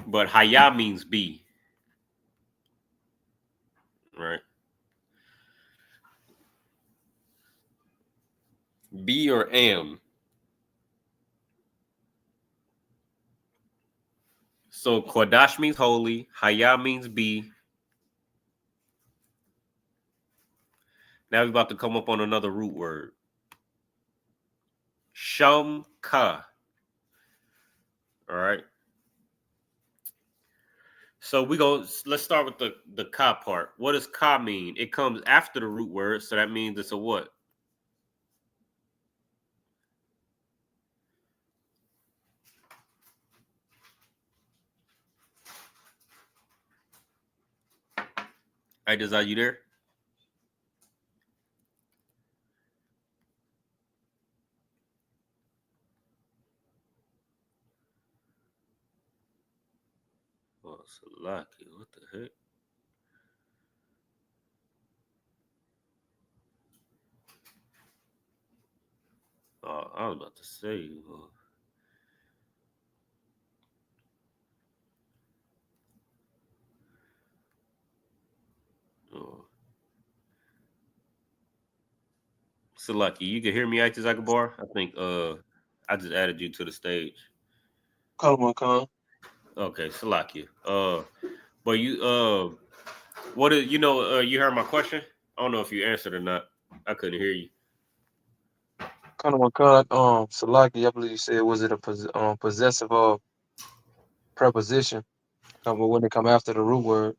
But Haya means be. Right? Be or am. So Qadash means holy. Haya means be. Now we're about to come up on another root word. Shamka. All right. So let's start with the ka part. What does ka mean? It comes after the root word, so that means it's a what? All right, are you there? Oh, Salaki, what the heck? Oh, I was about to say. Oh. Salaki, you can hear me, Aitis Akabar? I think I just added you to the stage. Kanamakan. Okay, Salaki. But you what is you heard my question? I don't know if you answered or not. I couldn't hear you. Kanamakan. Salaki. I believe you said, was it a possessive preposition? But when they come after the root word,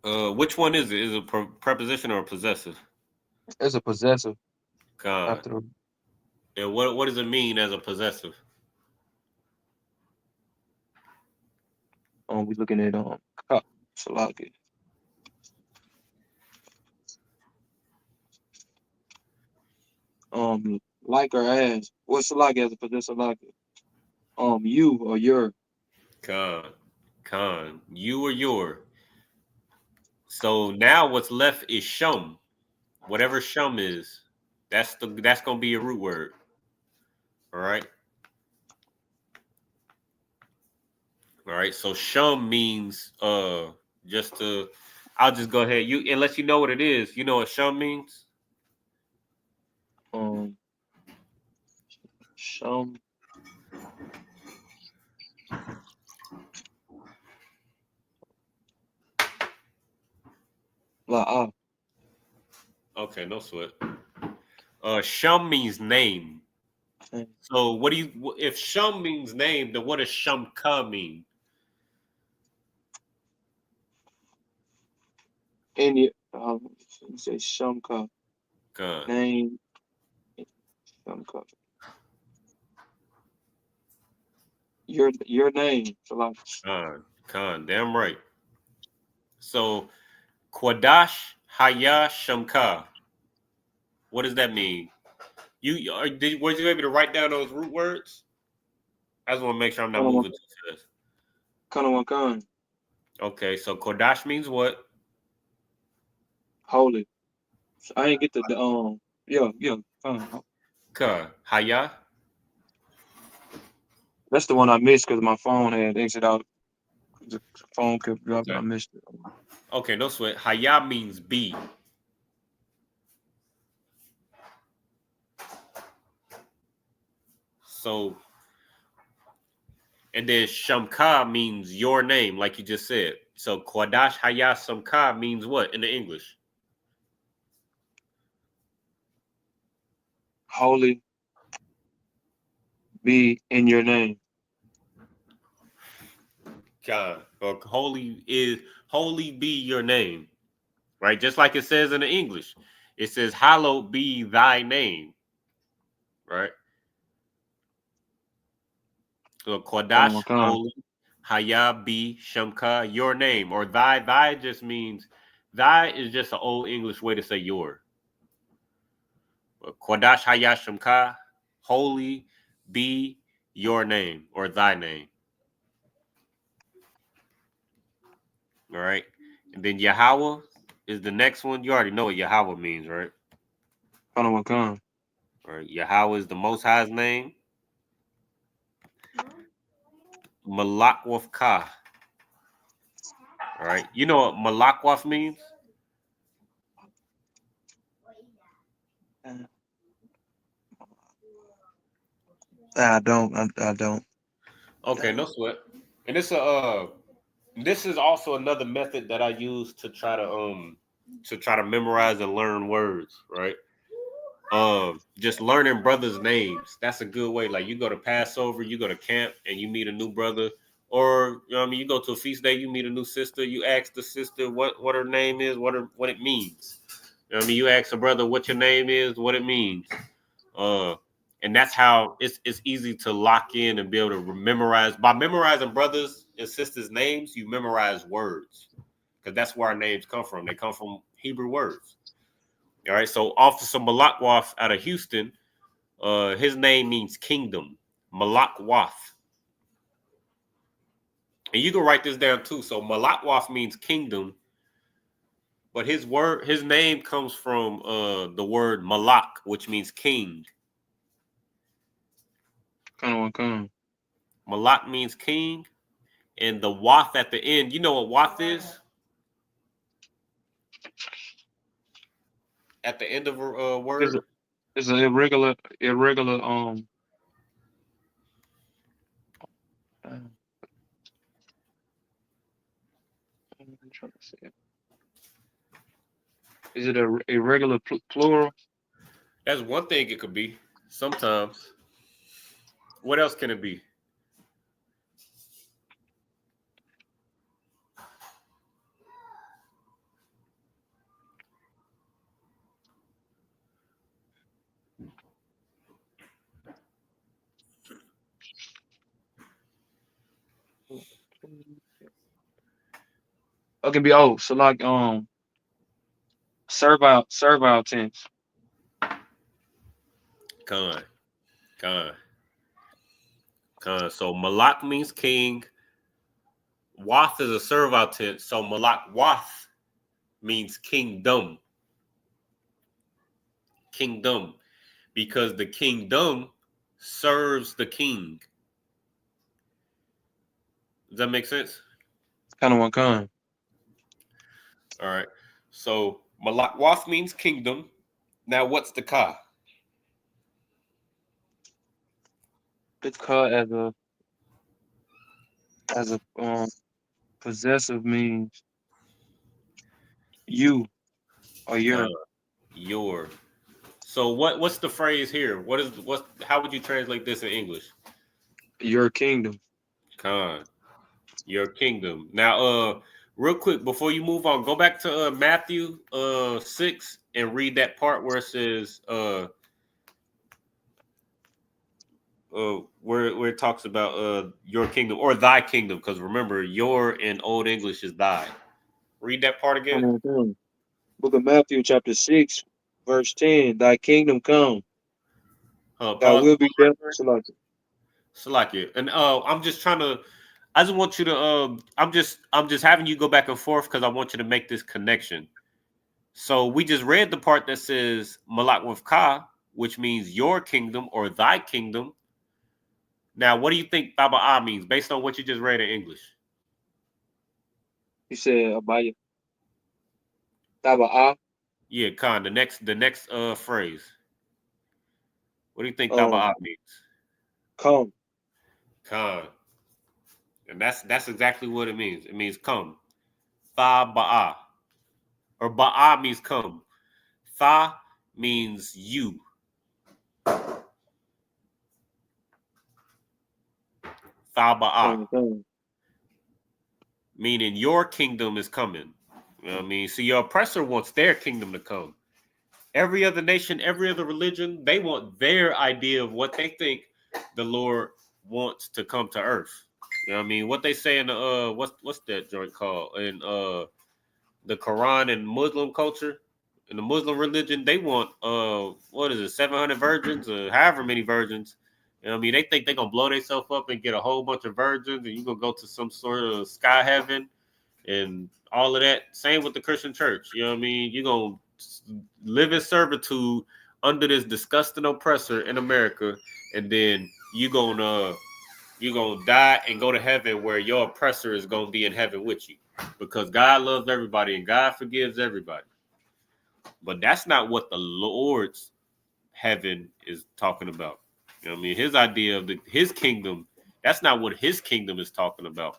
Which one is it? Is it a preposition or a possessive? it's a possessive God. after. And what does it mean as a possessive? We looking at Salaki. Like or as. What's Salaki as a possessive like? You or your. Con. You or your. So now what's left is shum. Whatever shum is, that's gonna be a root word. All right. All right. So shum means I'll just go ahead. Unless you know what it is, you know what shum means? Shum. La'ah. Okay, no sweat. Shum means name. So if shum means name, then what does shumka mean? Any say Shumka. Con. Name Shumka. Your name. Con. Damn right. So Qadash Haya Shamka. What does that mean? were you able to write down those root words? I just want to make sure I'm not moving too fast. Kanawakan. Okay, so Qadash means what? Holy. I ain't get the yeah. Ka. Haya. That's the one I missed because my phone had exit out. The phone kept dropping. Okay. I missed it. Okay, no sweat. Haya means be. So, and then Shamka means your name, like you just said. So Qadash Haya Shamka means what in the English? Holy be in your name. God, or holy be your name, right? Just like it says in the English, it says, "Hallowed be thy name," right? So Qadash, holy, Haya be Shamka, your name, or thy. Thy just means thy is just an old English way to say your. But Qadash Haya Shamka, holy be your name or thy name. All right. And then Yahweh is the next one. You already know what Yahweh means, right? Kanawakan. All right. Yahweh is the Most High's name. Malakwaf Ka. All right. You know what Malakwaf means? I don't. I don't. Okay, no sweat. And this is also another method that I use to try to memorize and learn words, right? Just learning brothers' names. That's a good way. Like you go to Passover, you go to camp, and you meet a new brother, or you know what I mean, you go to a feast day, you meet a new sister. You ask the sister what her name is, what it means. You know what I mean, you ask a brother what your name is, what it means. And that's how it's easy to lock in and be able to memorize. By memorizing brothers and sisters' names, you memorize words because that's where our names come from. They come from Hebrew words. All right, so Officer Malakwaf out of Houston, his name means kingdom, Malakwaf. And you can write this down too. So Malakwaf means kingdom, but his name comes from the word Malak, which means king. Kanawakan. Malak means king, and the waf at the end. You know what waf is? At the end of a word. It's an irregular. I'm trying to say it. Is it a irregular plural? That's one thing it could be. Sometimes. What else can it be? It can be so like servile tense. Khan. So Malak means king. Wath is a servile tense. So Malak Wath means kingdom. Kingdom. Because the kingdom serves the king. Does that make sense? Kanawakan. All right. So Malak Wath means kingdom. Now what's the ka? The ka as a possessive means you or your. Your. So what's the phrase here? How would you translate this in English? Your kingdom. Khan. Your kingdom. Now real quick before you move on, go back to Matthew 6 and read that part where it says where it talks about your kingdom or thy kingdom, because remember your in Old English is thy. Read that part again. Book of Matthew chapter 6 verse 10. Thy kingdom come. That Pause. will be done. Salaki. Salakia. And I'm just trying to. I just want you to. I'm just having you go back and forth because I want you to make this connection. So we just read the part that says Malak with Ka, which means your kingdom or thy kingdom. Now, what do you think Taba'ah means based on what you just read in English? You said Abaya. Taba'a. Yeah, Khan. The next phrase. What do you think Um, Taba'ah means? come. Khan. And that's exactly what it means. It means come. Tha Ba'a. Or Ba'a means come. Tha means you. Tha Ba'a. Come. Meaning your kingdom is coming. You know what I mean? So your oppressor wants their kingdom to come. Every other nation, every other religion, they want their idea of what they think the Lord wants to come to earth. You know what I mean? What they say in the what's that joint called? In the Quran and Muslim culture, in the Muslim religion, they want what is it, 700 virgins or however many virgins. You know what I mean? They think they're gonna blow themselves up and get a whole bunch of virgins, and you're gonna go to some sort of sky heaven and all of that. Same with the Christian church. You know what I mean? You're gonna live in servitude under this disgusting oppressor in America, and then you're gonna die and go to heaven where your oppressor is gonna be in heaven with you, because God loves everybody and God forgives everybody. But that's not what the Lord's heaven is talking about. You know what I mean? His idea of his kingdom, that's not what his kingdom is talking about.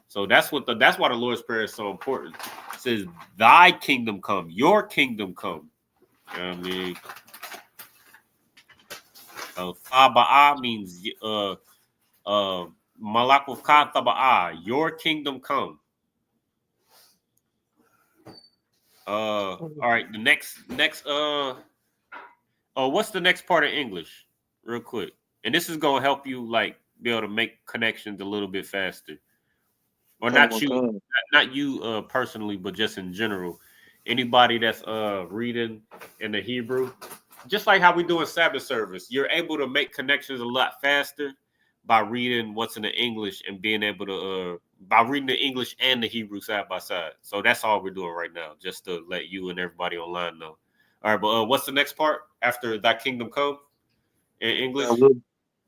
So that's why the Lord's Prayer is so important. It says, thy kingdom come, your kingdom come. You know what I mean? Taba'a means Malakufka Taba'a, your kingdom come. All right, the next what's the next part of English? Real quick. And this is gonna help you like be able to make connections a little bit faster. Or not you personally, but just in general. Anybody that's reading in the Hebrew, just like how we do in Sabbath service, you're able to make connections a lot faster by reading what's in the English and being able to by reading the English and the Hebrew side by side. So that's all we're doing right now, just to let you and everybody online know. All right, but what's the next part after thy kingdom come in English? That will,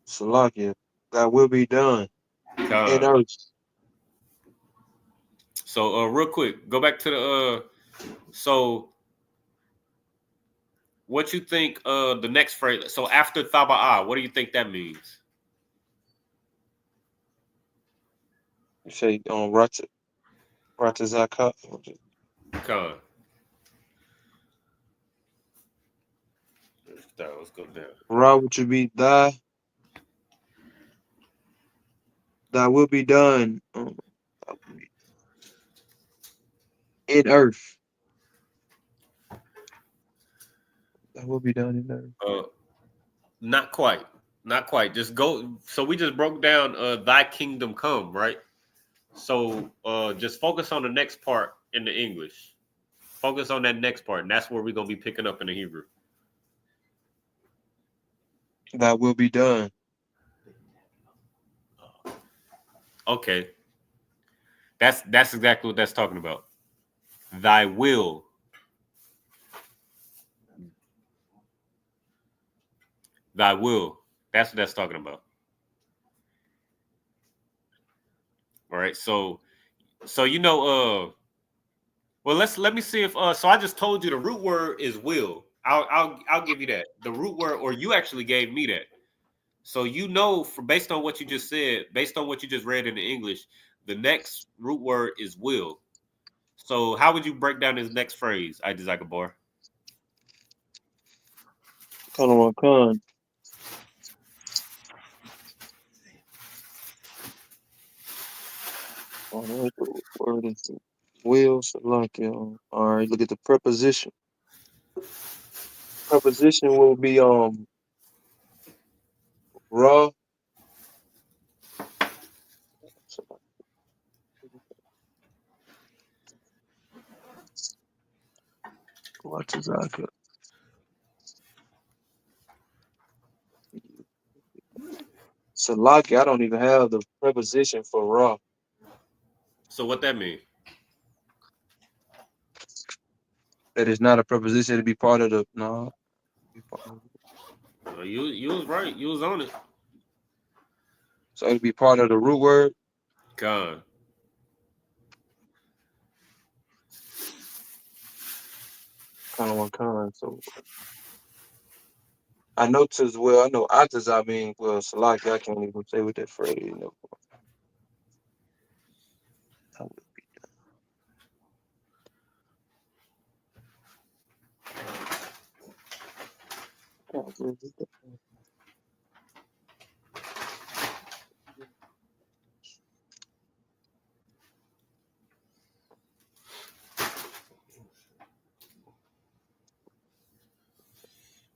Salakia. That will be done in earth. So real quick, go back to the so what you think the next phrase? So after Thaba'ah, what do you think that means? You say Ratazaka. Con. Let's go down. Ra which would be thy. That will be done in earth. That will be done in earth. Not quite. Not quite. Just go. So we just broke down thy kingdom come, right? So just focus on the next part in the English. Focus on that next part, and that's where we're gonna be picking up in the Hebrew. That will be done. Okay. That's exactly what that's talking about. Thy will. Thy will. That's what that's talking about. All right. So you know, well, let me see if so I just told you the root word is will. I'll give you that. The root word, or you actually gave me that. So you know, based on what you just said, based on what you just read in the English, the next root word is will. So how would you break down this next phrase, I desire bar? Con. What the word is will, Salakia. All right, look at the preposition. Preposition will be Ra. Ratazaka. Salaki, I don't even have the preposition for raw. So what that mean? It is not a preposition to be part of the no. You was right. You was on it. So it'd be part of the root word. God. So I know as well. I know Atas. I mean, well, Salaki. I can't even say what that phrase. You know.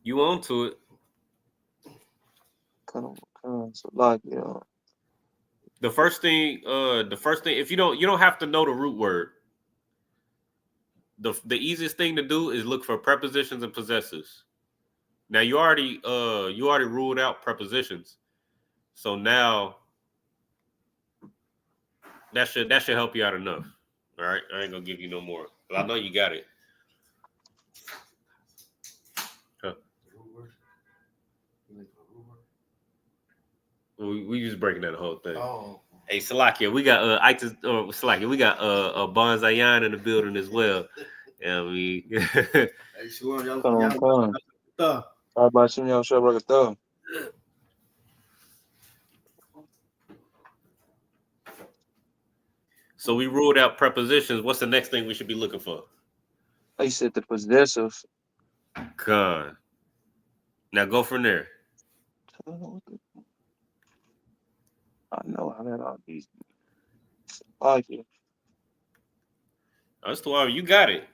You on to it. Salaki. The first thing, if you don't have to know the root word. The easiest thing to do is look for prepositions and possessives. Now you already ruled out prepositions. So now that should help you out enough. All right. I ain't gonna give you no more. But I know you got it. Huh. We just breaking down the whole thing. Oh. Hey, Salakia, we got Salakia, we got Bonzayan in the building as well. Yeah, we Hey, Shalom, y'all. So we ruled out prepositions. What's the next thing we should be looking for? I said the possessive. God. Now go from there. I know I got all these. Salaki. That's the one. You got it.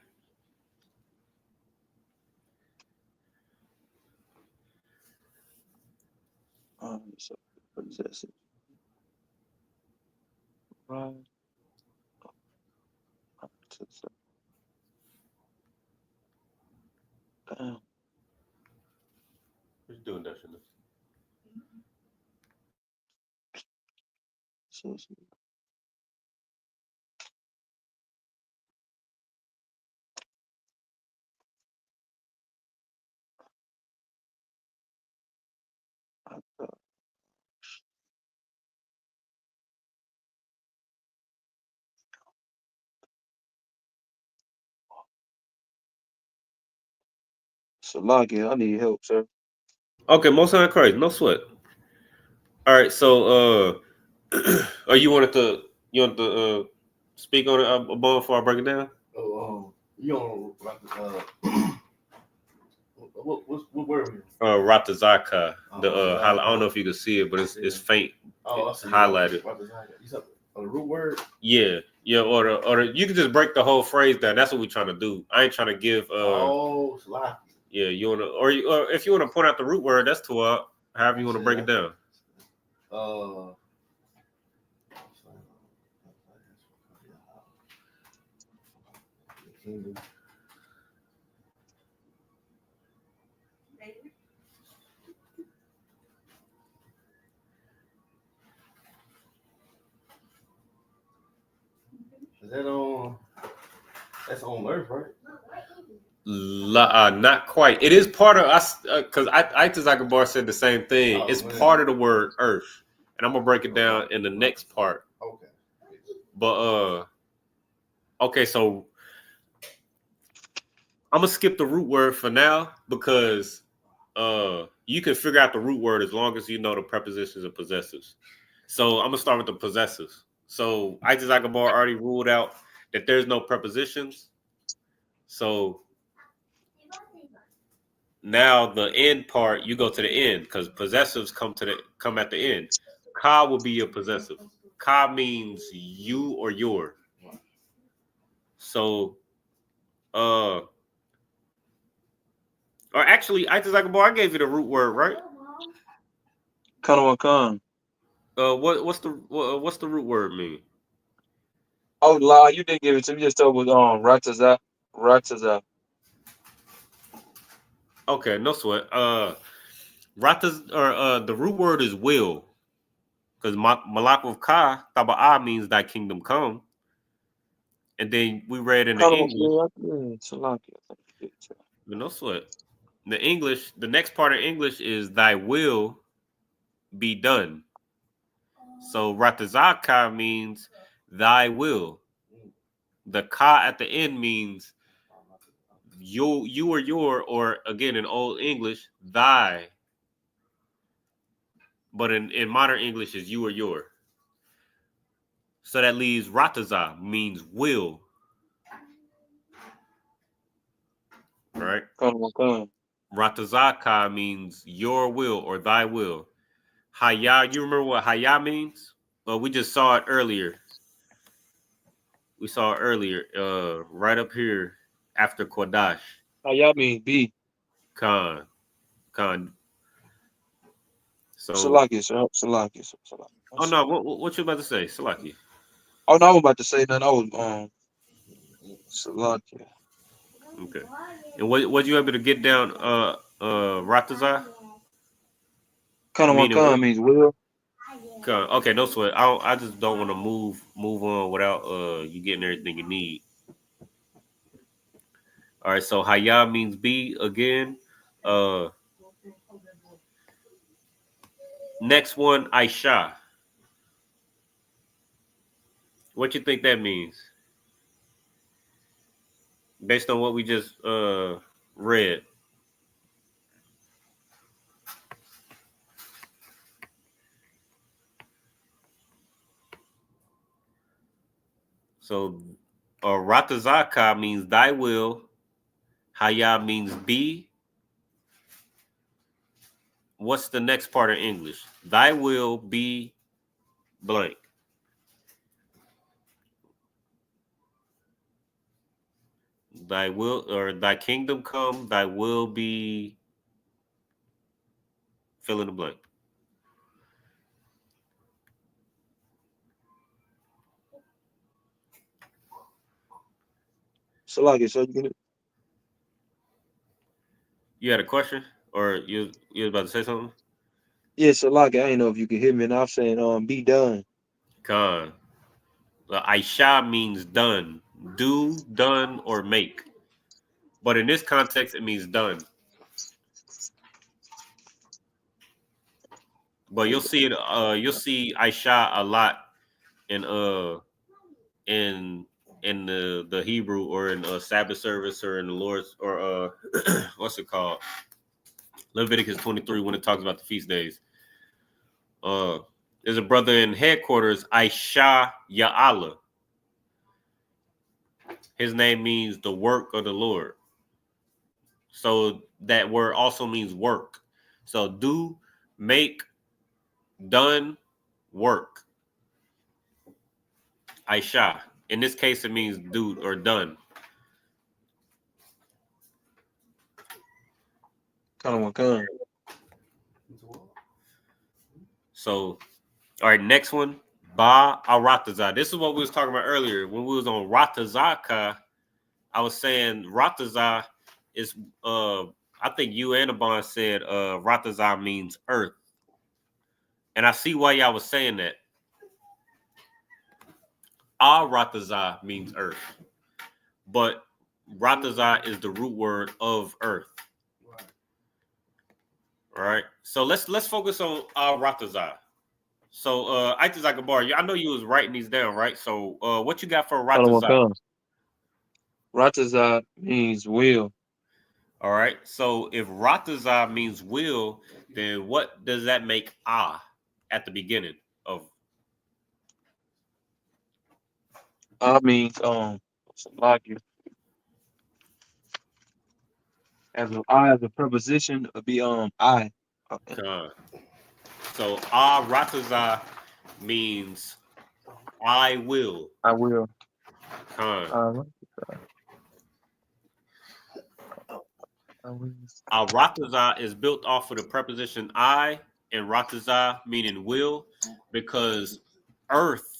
So possessive. Right. Damn. What you doing, Dustin? Salaki, I need help, sir. Okay, most of crazy, no sweat. All right, so oh, you want to speak on it above before I break it down? Oh, you don't what word? Ratazaka. I don't know if you can see it, but it's faint. Oh, it's highlighted. You said a root word? Yeah, or you can just break the whole phrase down. That's what we're trying to do. I ain't trying to give. Salaki. Yeah, you wanna, or if you want to point out the root word, that's to however you want to break it down. Is that on? That's on Earth, right? Not quite. It is part of us because Itazakabar said the same thing. It's part of the word earth, and I'm gonna break it down in the next part. Okay. But okay, so I'm gonna skip the root word for now because you can figure out the root word as long as you know the prepositions and possessives. So I'm gonna start with the possessives. So Itazakabar already ruled out that there's no prepositions. So now the end part, you go to the end because possessives come at the end. Ka will be your possessive. Ka means you or your. So, or actually, I gave you the root word, right? Kanawakan. What's the root word mean? Oh, La, you didn't give it to me. You just told me Rataza. Okay, no sweat. Ratas or the root word is will. because Malak with Ka, Taba'a means thy kingdom come. And then we read in the English. But no sweat. The next part of English is thy will be done. So Ratazaka means thy will. The Ka at the end means you or your, or again in old English, thy. But in modern English is you or your. So that leaves Rataza means will. Right? Ratazaka means your will or thy will. Haya, you remember what Haya means? Well, we just saw it earlier. We saw it earlier, right up here after Qadash. Haya means be. Khan. So Salaki. oh no, what you about to say, Salaki? Oh no, I was about to say nothing. I was Salaki. Okay. And what you able to get down Rataza? Kanawakan means will. Khan. Okay, no sweat. I just don't want to move on without you getting everything you need. All right, so Haya means be again. Next one, Aisha. What you think that means? Based on what we just read. So Ratazaka means thy will. Haya means be. What's the next part of English? Thy will be blank. Thy will or thy kingdom come, thy will be fill in the blank. Salaki, so you get it? You had a question? Or you was about to say something? Yeah, Salaki, I ain't know if you can hear me, and I'm saying be done. Khan. Aisha means done. Do, done, or make. But in this context, it means done. But you'll see it. You'll see Aisha a lot in in the Hebrew or in Sabbath service or in the Lord's or what's it called? Leviticus 23 when it talks about the feast days. There's a brother in headquarters, Aisha Ya'ala. His name means the work of the Lord. So that word also means work. So do, make, done, work. Aisha. In this case, it means do or done. Kanawakan. So, all right, next one. Ba Arataza. This is what we was talking about earlier. When we was on Ratazaka, I was saying Rataza is I think you and Abon said Rataza means earth. And I see why y'all was saying that. Rataza means earth. But Rataza is the root word of earth. All right. So let's focus on Rataza. So Aitazakabar, I know you was writing these down, right? So what you got for Rataza? Kanawakan. Rataza means will. All right. So if Rataza means will, then what does that make at the beginning of? Means Salaki. As a preposition, it'd be I. So Rataza means I will. I will. Rataza is built off of the preposition I and Rataza meaning will, because earth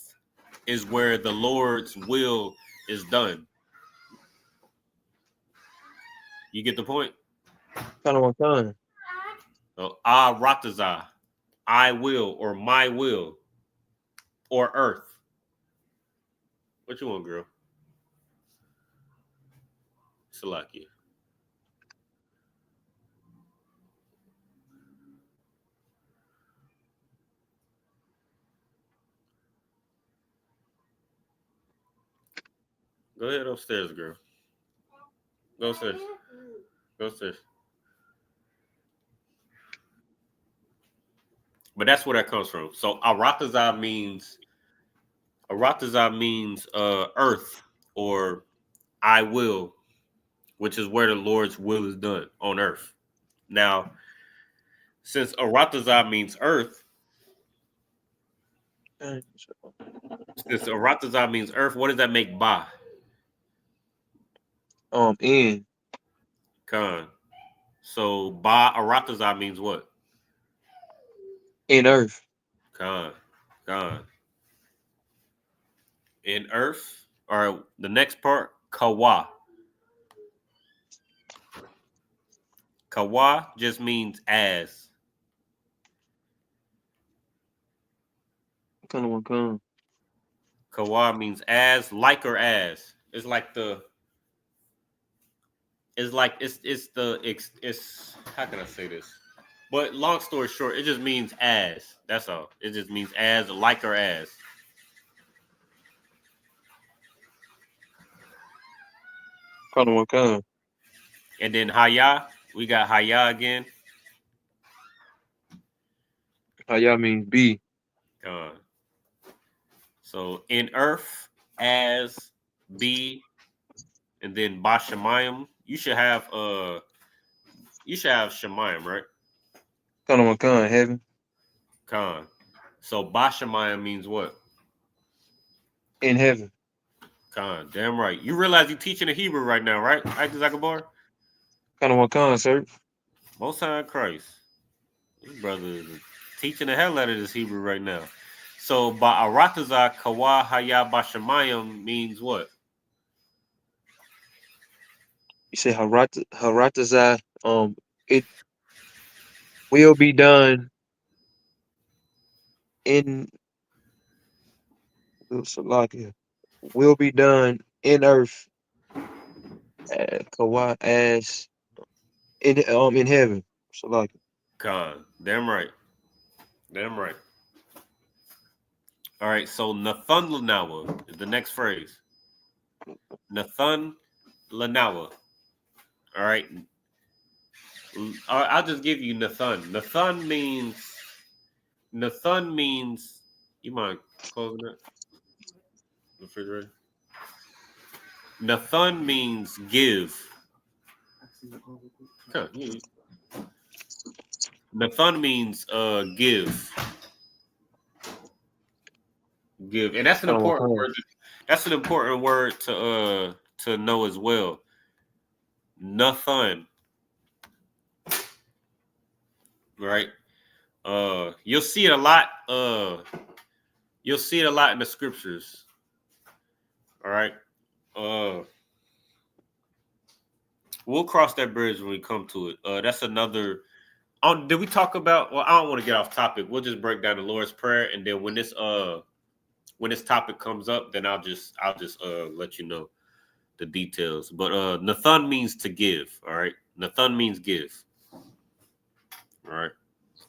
is where the Lord's will is done. You get the point? Kanawakan. So Rataza, I will or my will. or earth? What you want, girl? Salakia. Go ahead upstairs, girl. Go upstairs. Go upstairs. But that's where that comes from. So Aratazah means earth or I will, which is where the Lord's will is done on earth. Now, since Aratazah means earth, what does that make Ba? In. Khan. So Ba Aratazah means what? In earth. Khan. Khan. In earth, or the next part, Kawa. Kawa just means as. Come. Kawa means as, like, or as. It's like how can I say this? But long story short, it just means as. That's all. It just means as, like, or as. Come. And then Haya, we got Haya again. Haya means be. So in earth, as, be, and then Bashamayim. You should have Shemayim, right? Come, heaven. Khan. So Bashamayim means what? In heaven. Khan. Damn right. You realize you're teaching the Hebrew right now, right? Isaac Zakabar? Come, sir. Most High Christ. This brother is teaching the hell out of this Hebrew right now. So Ba'aratazah Kawa Haya Bashamayim means what? You say Haratazah, it will be done in Salakia. Will be done in earth Kawa as in heaven. Salakia. Khan. Damn right. Damn right. All right, so Nathan Lanawa is the next phrase. Nathan Lanawa. All right. I'll just give you Nathan. Nathan means, you mind closing that? Refrigerator? Nathan means give. Huh, yeah. Nathan means give. Give. And that's an important word. That's an important word to know as well. Nathan. Right? You'll see it a lot. You'll see it a lot in the scriptures. All right. We'll cross that bridge when we come to it. That's another. Did we talk about? Well, I don't want to get off topic. We'll just break down the Lord's Prayer, and then when this topic comes up, then I'll just let you know the details. But Nathan means to give. All right. Nathan means give. All right.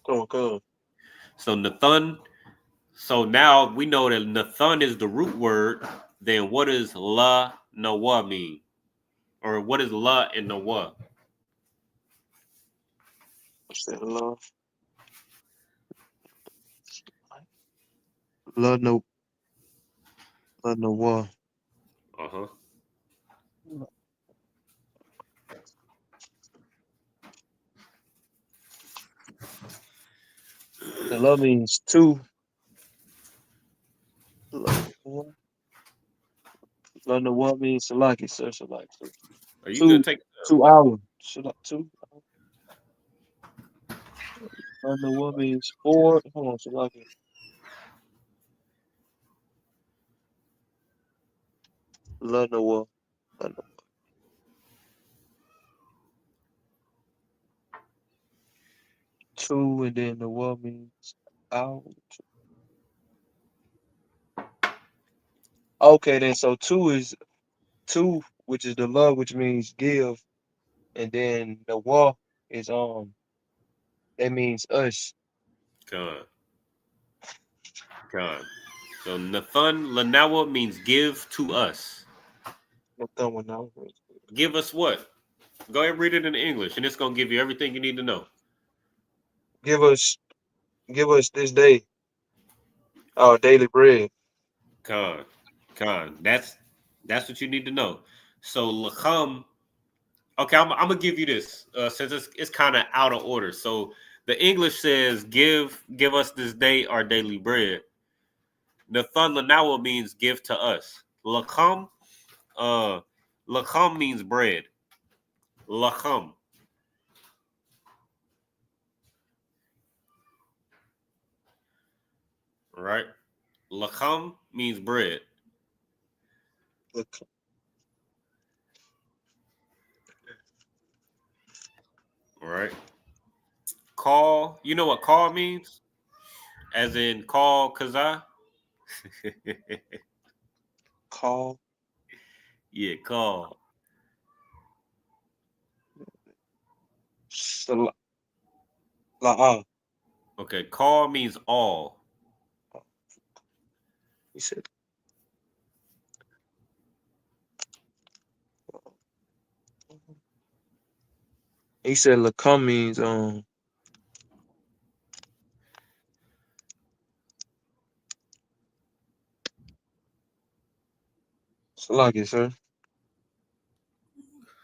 Come. So Nathan. So now we know that Nathan is the root word. Then what does La Nawa mean? Or what is La and Nawa? What's that love? Love no war. Uh-huh. The love means two. Love no war means Salaki, sir. Salaki. Are you gonna take 2 hours? Should I 2? Love no war means 4. Hold on, Salaki. Love no war. 2, and then the war means out. Okay, then so two, which is the love, which means give, and then the war is that means us. Con. Con. So Nathan Lanawa means give to us. No thumb now. Give us what? Go ahead and read it in English, and it's gonna give you everything you need to know. Give us give us this day our daily bread. Con. Con. That's what you need to know. So lacham. Okay, I'm gonna give you this since it's kind of out of order. So the English says, "Give us this day our daily bread." Nathan Lanawa means give to us. Lacham, uh, lacham means bread. Lacham, right? Lacham means bread, Look, right? Call, you know what call means? As in call kaza? call Yeah, call. sala la. Okay, call means all. He said lacome means salaki, sir.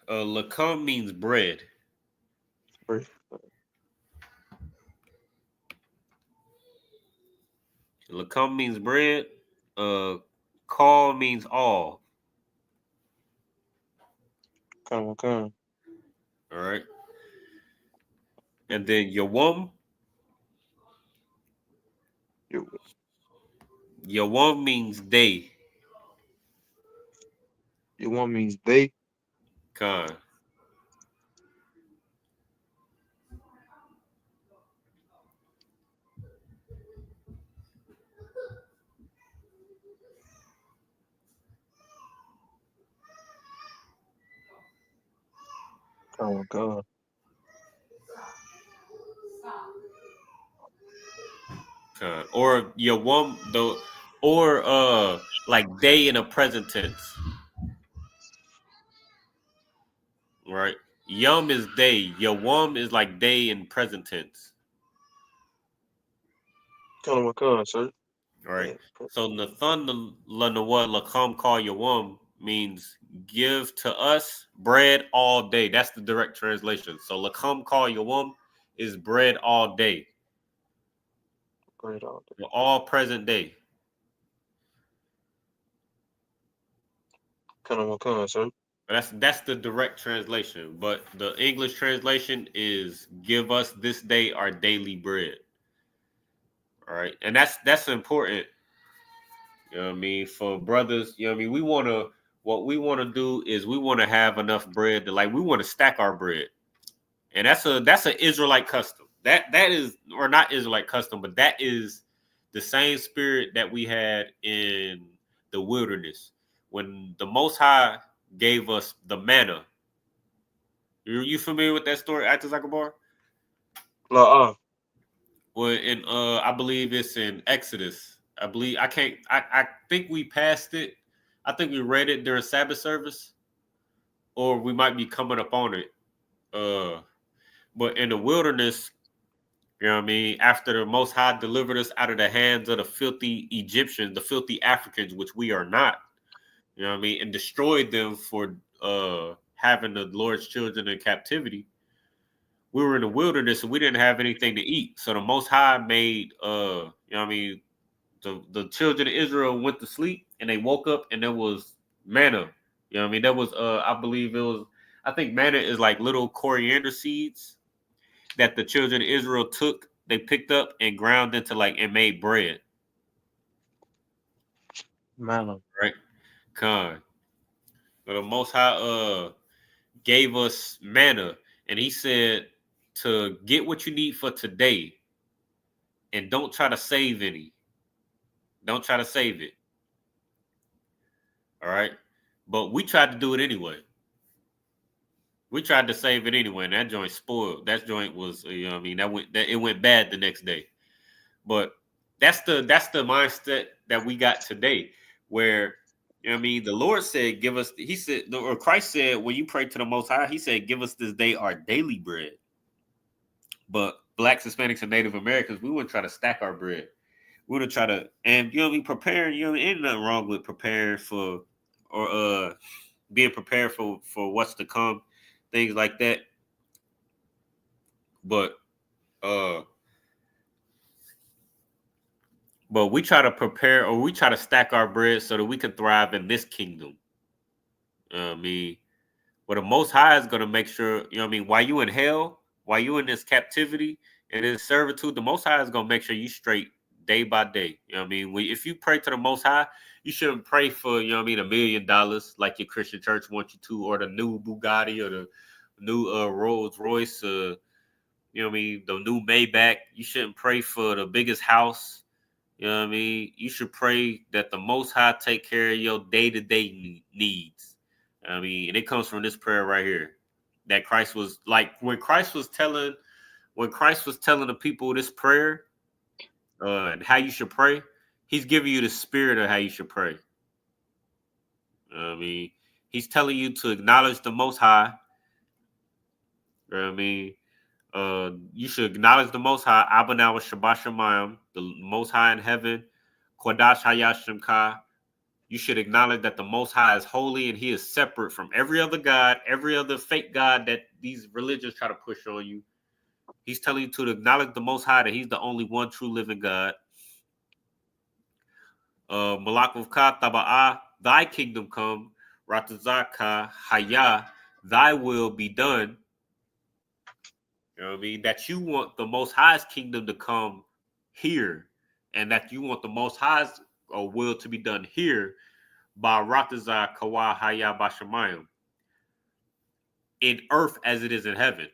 Lacum means bread. Bread. Lacum means bread. Uh, call means all. Come. All right. And then yawum. You Yawum means day. one means they. Con. Come. Con. Or yawum the or like day in a present tense. Right. Yum is day. Yawum is like day in present tense. Come, sir. All right. Yeah. So Nathan Lanawa Lakam call Yawum means give to us bread all day. That's the direct translation. So Lakam call Yawum is bread all day. Great all day. All present day. Come, sir. That's the direct translation. But the English translation is give us this day our daily bread. All right. And that's important. You know what I mean? For brothers, you know what I mean? What we want to do is we want to have enough bread to like we want to stack our bread. And that's an Israelite custom. That is or not Israelite custom, but that is the same spirit that we had in the wilderness when the Most High gave us the manna. You familiar with that story, Actor Zakabar? La. Well, in I believe it's in Exodus. I believe I can't. I think we passed it. I think we read it during Sabbath service, or we might be coming up on it. But in the wilderness, you know what I mean? After the Most High delivered us out of the hands of the filthy Egyptians, the filthy Africans, which we are not, you know what I mean, and destroyed them for having the Lord's children in captivity. We were in the wilderness and we didn't have anything to eat. So the Most High made, you know what I mean, the children of Israel went to sleep and they woke up and there was manna. You know what I mean? That was, I believe it was, I think manna is like little coriander seeds that the children of Israel took, they picked up and ground into like and made bread. Man. Right? Con. But the Most High gave us manna, and He said to get what you need for today, and don't try to save any. Don't try to save it. All right. But we tried to do it anyway. We tried to save it anyway, and that joint spoiled. That joint was, it went bad the next day. But that's the mindset that we got today, where the Lord said, give us, he said, or Christ said, when you pray to the Most High, he said, give us this day our daily bread. But Blacks, Hispanics, and Native Americans, we wouldn't try to stack our bread. We would try to, and preparing, ain't nothing wrong with preparing for, or being prepared for what's to come, things like that. But we try to prepare, or we try to stack our bread so that we can thrive in this kingdom. But the Most High is going to make sure, while you in hell, while you in this captivity and in servitude, the Most High is going to make sure you straight day by day. If you pray to the Most High, you shouldn't pray for, $1 million like your Christian church wants you to, or the new Bugatti, or the new Rolls Royce, the new Maybach. You shouldn't pray for the biggest house. You should pray that the Most High take care of your day-to-day needs. And it comes from this prayer right here. That Christ was like, when Christ was telling the people this prayer, and how you should pray, he's giving you the spirit of how you should pray. He's telling you to acknowledge the Most High. You should acknowledge the Most High, Abana wa Shabbat Shemayim, the Most High in heaven, Qadash Hayashim Ka. You should acknowledge that the Most High is holy and he is separate from every other God, every other fake God that these religions try to push on you. He's telling you to acknowledge the Most High, that he's the only one true living God. Malakuvka Taba'a, thy kingdom come, Ratazaka Haya, thy will be done. That you want the Most High's kingdom to come here, and that you want the Most High's will to be done here by Ratazah Kawa Haya Bashamayim, in earth as it is in heaven.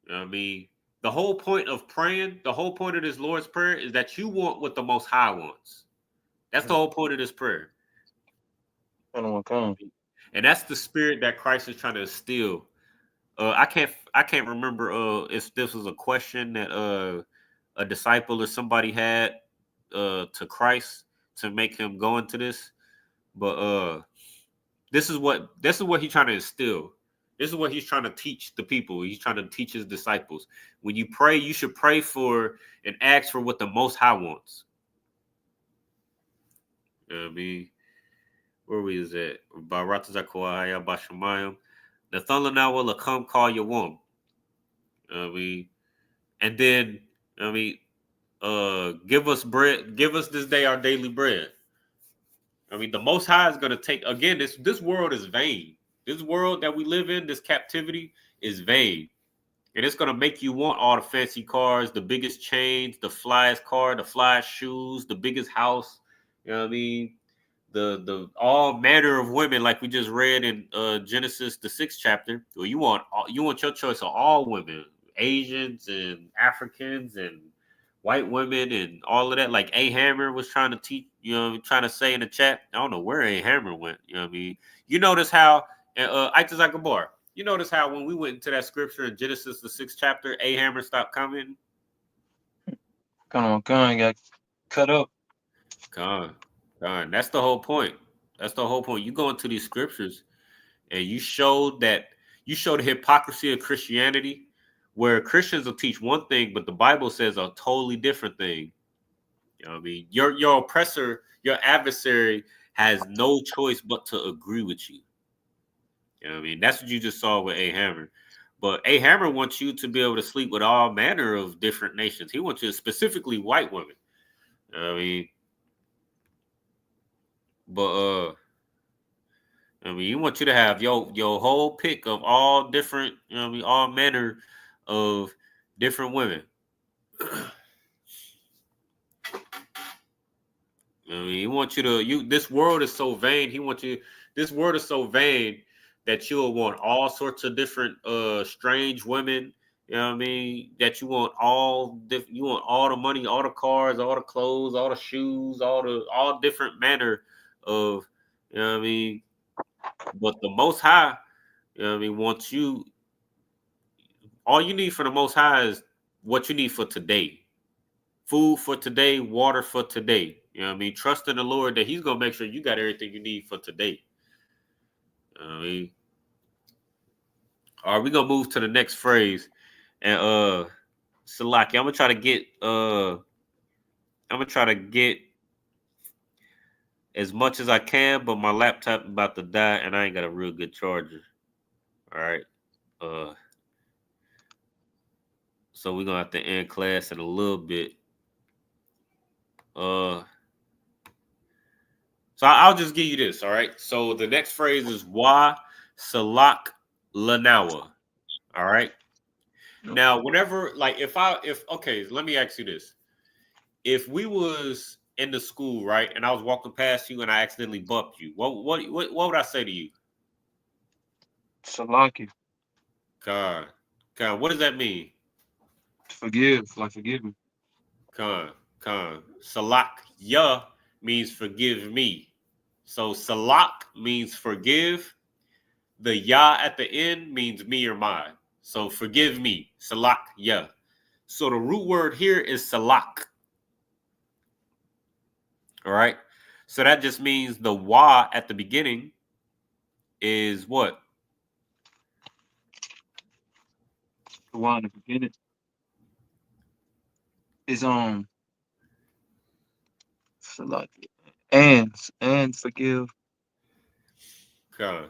The whole point of praying, the whole point of this Lord's Prayer is that you want what the Most High wants. That's the whole point of this prayer. And that's the spirit that Christ is trying to instill. I can't remember if this was a question that a disciple or somebody had to Christ to make him go into this, but this is what he's trying to instill. This is what he's trying to teach the people. He's trying to teach his disciples. When you pray, you should pray for and ask for what the Most High wants. Where we is at? Baratazakawaya Bashamayim. The thunder now will come call your womb. And then give us bread, give us this day our daily bread. The Most High is gonna take, again, this world is vain. This world that we live in, this captivity, is vain. And it's gonna make you want all the fancy cars, the biggest chains, the flyest car, the flyest shoes, the biggest house. The all manner of women, like we just read in Genesis, the 6th chapter. Well, you want your choice of all women, Asians and Africans and white women and all of that. Like A Hammer was trying to teach, trying to say in the chat. I don't know where A Hammer went. You notice how Itazakabar. You notice how when we went into that scripture in Genesis, the 6th chapter, A Hammer stopped coming. Come on, got cut up. That's the whole point. That's the whole point. You go into these scriptures and you show the hypocrisy of Christianity, where Christians will teach one thing, but the Bible says a totally different thing. Your oppressor, your adversary has no choice but to agree with you. That's what you just saw with A Hammer. But A Hammer wants you to be able to sleep with all manner of different nations. He wants you, specifically white women. But you want you to have your whole pick of all different, all manner of different women. He wants you to, this world is so vain. This world is so vain that you'll want all sorts of different strange women. That you want all the money, all the cars, all the clothes, all the shoes, all different manner of You know what I mean? But the Most High, you know what I mean, wants you. All you need for the Most High is what you need for today. Food for today, water for today. You know what I mean? Trust in the Lord that He's gonna make sure you got everything you need for today. You know what I mean? All right, we're gonna move to the next phrase. And Salaki, I'm gonna try to get as much as I can, but my laptop about to die and I ain't got a real good charger. All right. So we're gonna have to end class in a little bit. So I'll just give you this, all right? So the next phrase is Wa Salak Lanawa. All right. Now, whenever, like, if okay, let me ask you this. If we was in the school, right, and I was walking past you and I accidentally bumped you, what would I say to you? Salaki. God, what does that mean? Forgive, like forgive me. Con. Salak ya means forgive me. So salak means forgive. The ya at the end means me or mine. So forgive me. Salak ya. So the root word here is salak. All right. So that just means the wa at the beginning is what? The one in the beginning is Salaki. And forgive. Con.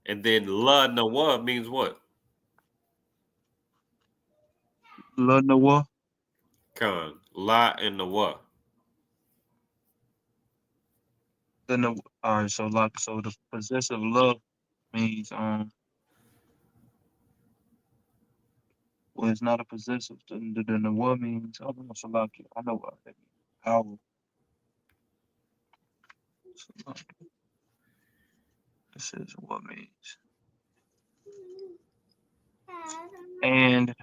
And then la nawa means what? La Nawa. Con. La and nawa. All right, so the possessive love means well, it's not a possessive. The Nawa means I don't know Salaki. I know what that means. How Salaki. This is what means. And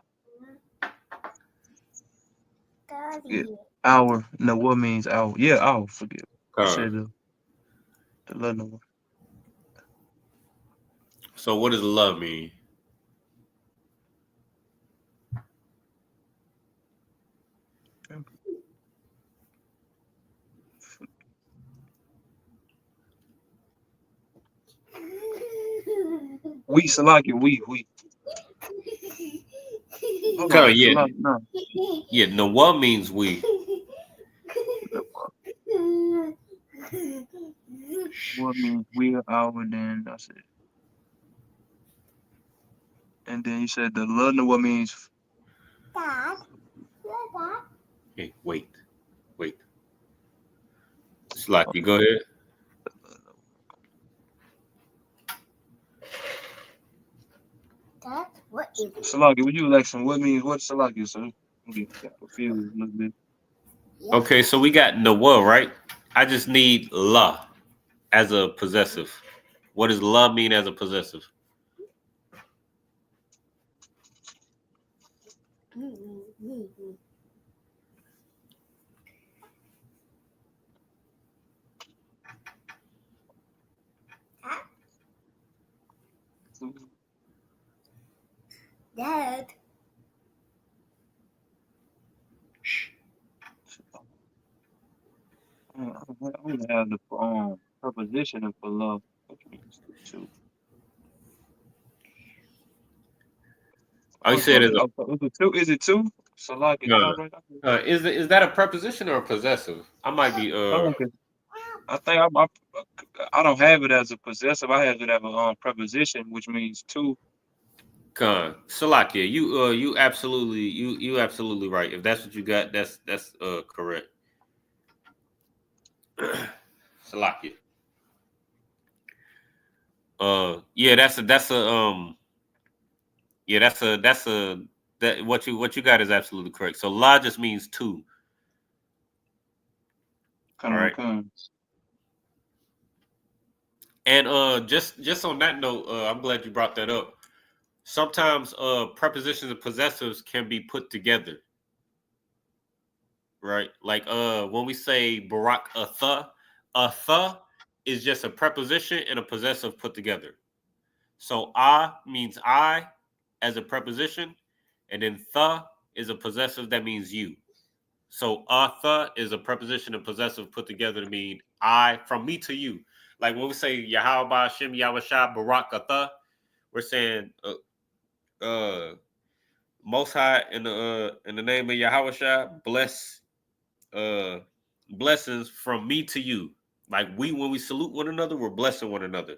forget. Our Nawa means our. Yeah, our forgive. You Con. said the La Nawa. So what does love mean? We Salaki, we. Hold on, Yeah. Salaki, no. Yeah, nawa means we. What means we are our, then that's it. And then you said the La Nawa means Hey, wait. Slocky, go ahead. What is it? Salaki, would you like some what means what Salaki? So I'm getting confused a little bit. Okay, so we got nawa, right? I just need la as a possessive. What does la mean as a possessive? Dad. I don't have the preposition for love, which means to. Oh, you said is Is it two? Salaki, did I write that? is that a preposition or a possessive? I might be I think I don't have it as a possessive. I have it as a preposition, which means two. Salakia, you absolutely right. If that's what you got, that's correct. Salakia. Yeah, that's that what you got is absolutely correct. So la just means two. All right. And just on that note, I'm glad you brought that up. Sometimes prepositions and possessives can be put together. Right? Like when we say Barak atha is just a preposition and a possessive put together. So "a" means I as a preposition, and then "the" is a possessive that means you. So "the" is a preposition and possessive put together to mean I, from me to you. Like when we say Yahweh Shem Yahweh Barak Atha, we're saying Most High in the name of Yahweh bless blessings from me to you. Like when we salute one another, we're blessing one another.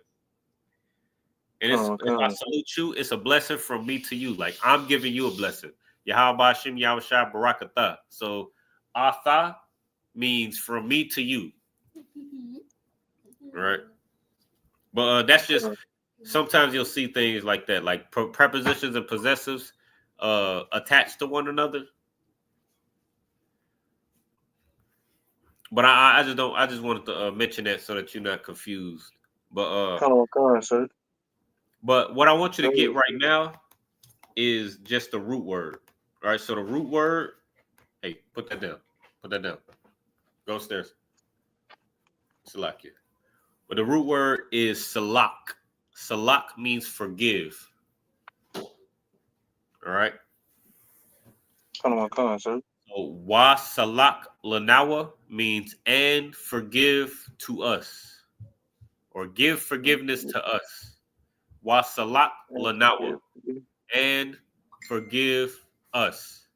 And it's if I salute you, it's a blessing from me to you. Like I'm giving you a blessing. Yahweh Shem Yahweh Barak Atha. So Atha means from me to you. Right. But that's just sometimes you'll see things like that, like prepositions and possessives attached to one another. But I just don't. I just wanted to mention that so that you're not confused. But sir. But what I want you to get right now is just the root word. All right. So the root word. Hey, put that down. Put that down. Go upstairs. Salakia. But the root word is salak. Salak means forgive. All right. Come on, sir. So wa salak lanawa means and forgive to us, or give forgiveness to us. Wa salak lanawa and forgive us.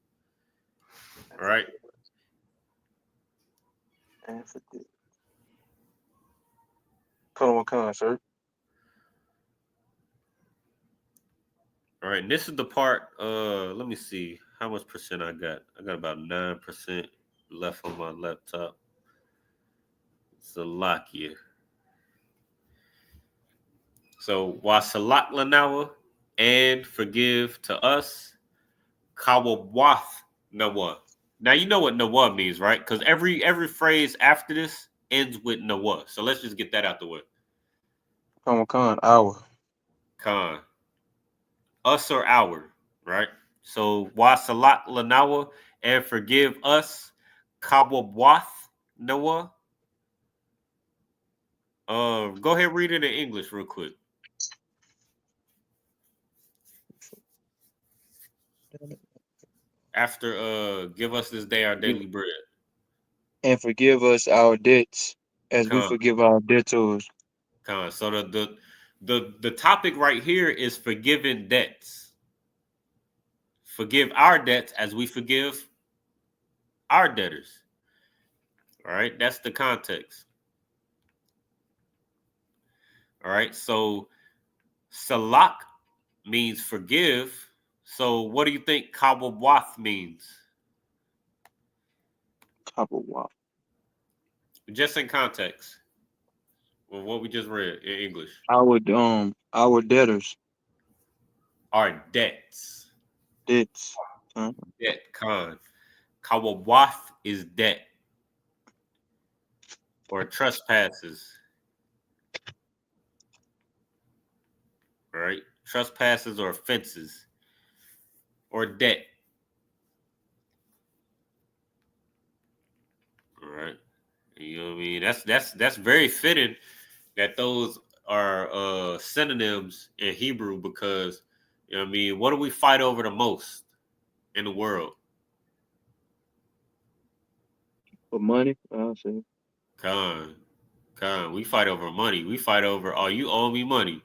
All right. And forgive. Come on, sir. All right. And this is the part. Let me see how much percent I got. I got about 9% left on my laptop. Salakia. So wasalak lanawa and forgive to us. Kawawath nawa. Now you know what nawa means, right? Because every phrase after this ends with nawa. So let's just get that out the way. Come on, our. Khan. Us or our, right? So wasalak lanawa and forgive us. Kawawath nawa. Go ahead, read it in English real quick. After give us this day our daily bread. And forgive us our debts as we forgive our debtors. So the topic right here is forgiving debts. Forgive our debts as we forgive our debtors. All right, that's the context. All right, so salak means forgive. So what do you think kawawath means? Kawawath. Just in context with what we just read in English. Our debtors. Our debts. Debts. Debt, con. Kawawath is debt or trespasses. All right, trespasses or offenses or debt. All right, you know what I mean. That's very fitting that those are synonyms in Hebrew because you know what I mean. What do we fight over the most in the world? For money, I'll say. Con, we fight over money. We fight over, oh, you owe me money.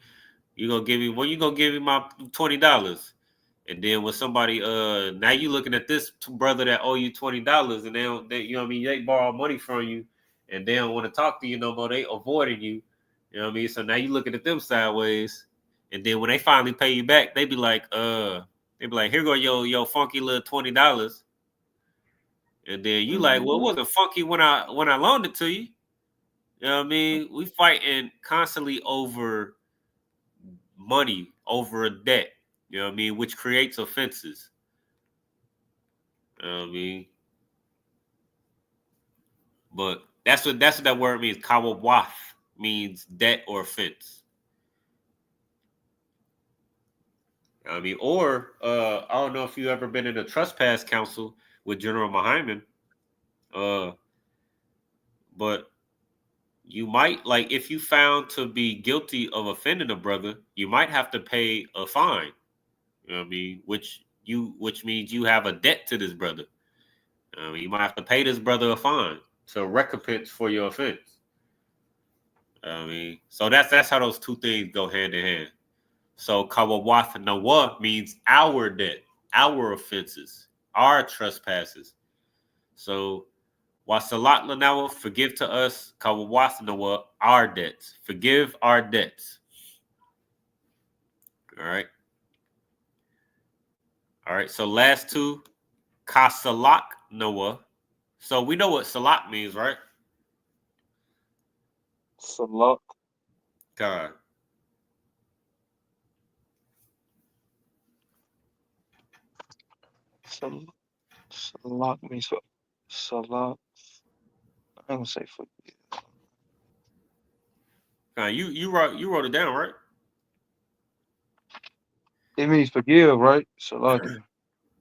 You gonna give me you gonna give me my $20? And then when somebody now you looking at this brother that owe you $20 and they you know what I mean, they borrow money from you and they don't want to talk to you no more, they avoiding you. You know what I mean? So now you looking at them sideways. And then when they finally pay you back, they be like, here go your funky little $20. And then you like, well, it wasn't funky when I loaned it to you. You know what I mean? We fighting constantly over money, over a debt. You know what I mean? Which creates offenses. You know what I mean? But that's what that word means. Kawawath means debt or offense. You know what I mean, or I don't know if you ever been in a trespass council with General Mahaiman. But you might, like, if you found to be guilty of offending a brother, you might have to pay a fine. You know what I mean? Which means you have a debt to this brother. You might have to pay this brother a fine to recompense for your offense. So that's how those two things go hand in hand. So kawawath nawa means our debt, our offenses, our trespasses. So wasalat lanawa, forgive to us, kawawath nawa, our debts. Forgive our debts. All right. All right. So last two, kasalak nawa. So we know what salak means, right? Salak. God. Salak means for salak. I'm gonna say forgive. You wrote it down, right? It means forgive, right? Salak.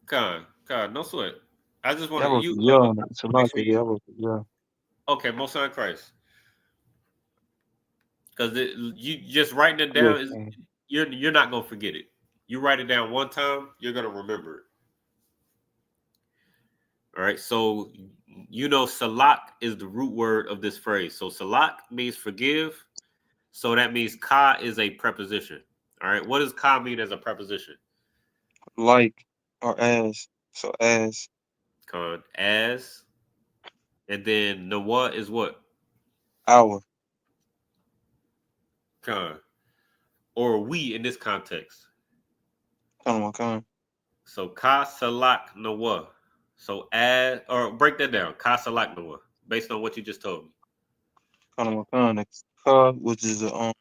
God, no sweat. I just want Yeah, I to wrote you yeah on it. make Salak. sure Yeah, I you wrote yeah. okay. Most High Christ, because you just writing it Yes, down is man. you're not gonna forget it. You write it down one time, you're gonna remember it. All right. So salak is the root word of this phrase. So salak means forgive. So that means ka is a preposition. All right. What does ka mean as a preposition? Like or as. So as. As, and then nawa is what? Our. Con. Or we in this context. Come. So ka salak nawa. So as, or break that down. Ka salak nawa, based on what you just told me. Come. Ka, which is well,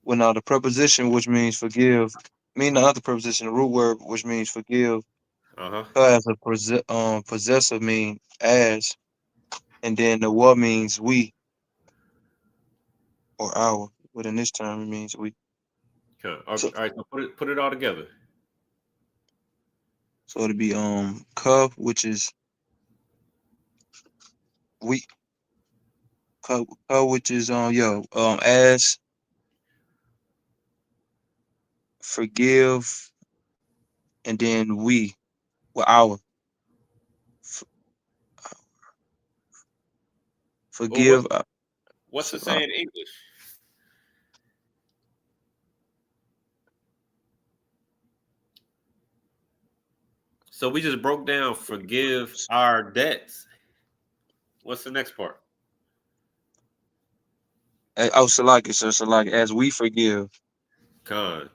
now the preposition which means forgive. Mean the other preposition, the root word which means forgive. Uh-huh. Ka as a possessive mean as, and then the what means we or our. But in this term, it means we. Okay. All So right. So put it all together. so it'd be ka, which is we. Ka, which is as, forgive, and then we, well, our. F- Well, forgive. what's it say in English? So we just broke down forgive our debts. What's the next part? So as we forgive. Con.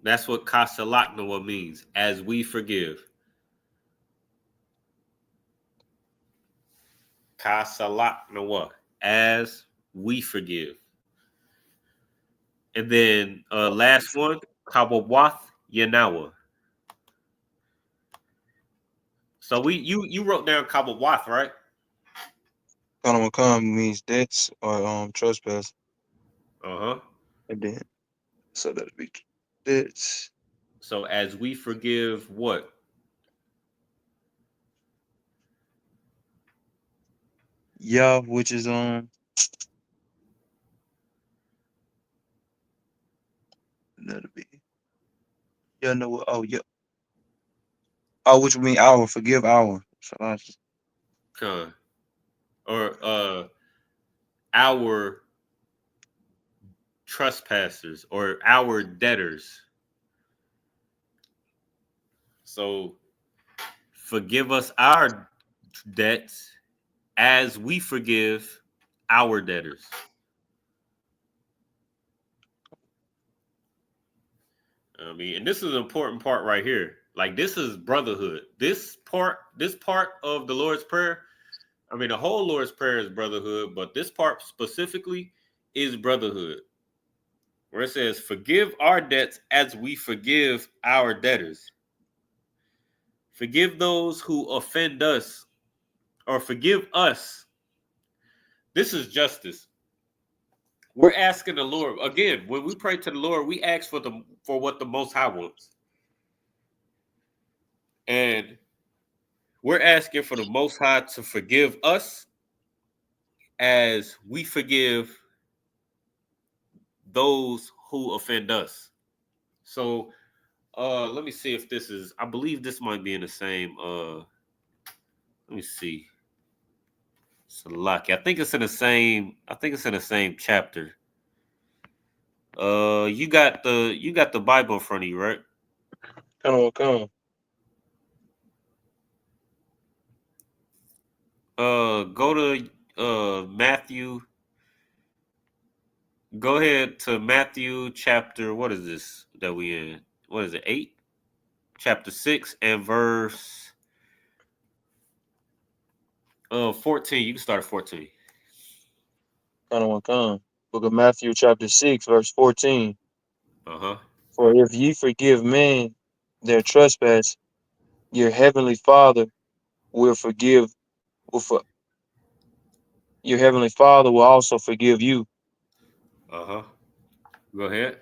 That's what kasalaknawa means. As we forgive. Kasalaknawa. As we forgive. And then last one, kawawath yanawa. So you wrote down kawawath, right? Come means debts or trespass. Uh-huh. And then so that'd be debts. So as we forgive what? Yeah, which is that'd be no which would mean our, forgive our. So Con. Or our trespassers or our debtors. So forgive us our debts as we forgive our debtors. And this is an important part right here. Like, this is brotherhood. This part of the Lord's Prayer, the whole Lord's Prayer is brotherhood, but this part specifically is brotherhood. Where it says, forgive our debts as we forgive our debtors. Forgive those who offend us, or forgive us. This is justice. We're asking the Lord again. When we pray to the Lord, we ask for what the Most High wants, and we're asking for the Most High to forgive us as we forgive those who offend us. So let me see if this is, I believe this might be in the same let me see. Salaki. I think it's in the same chapter. You got the Bible in front of you, right? Come. Go to Matthew. Go ahead to Matthew chapter, what is this that we in? What is it? 8? Chapter 6 and verse 14. You can start at 14. Come. Book of Matthew, chapter 6, verse 14. Uh-huh. For if ye forgive men their trespass, your heavenly Father will forgive. Your heavenly Father will also forgive you. Uh-huh. Go ahead.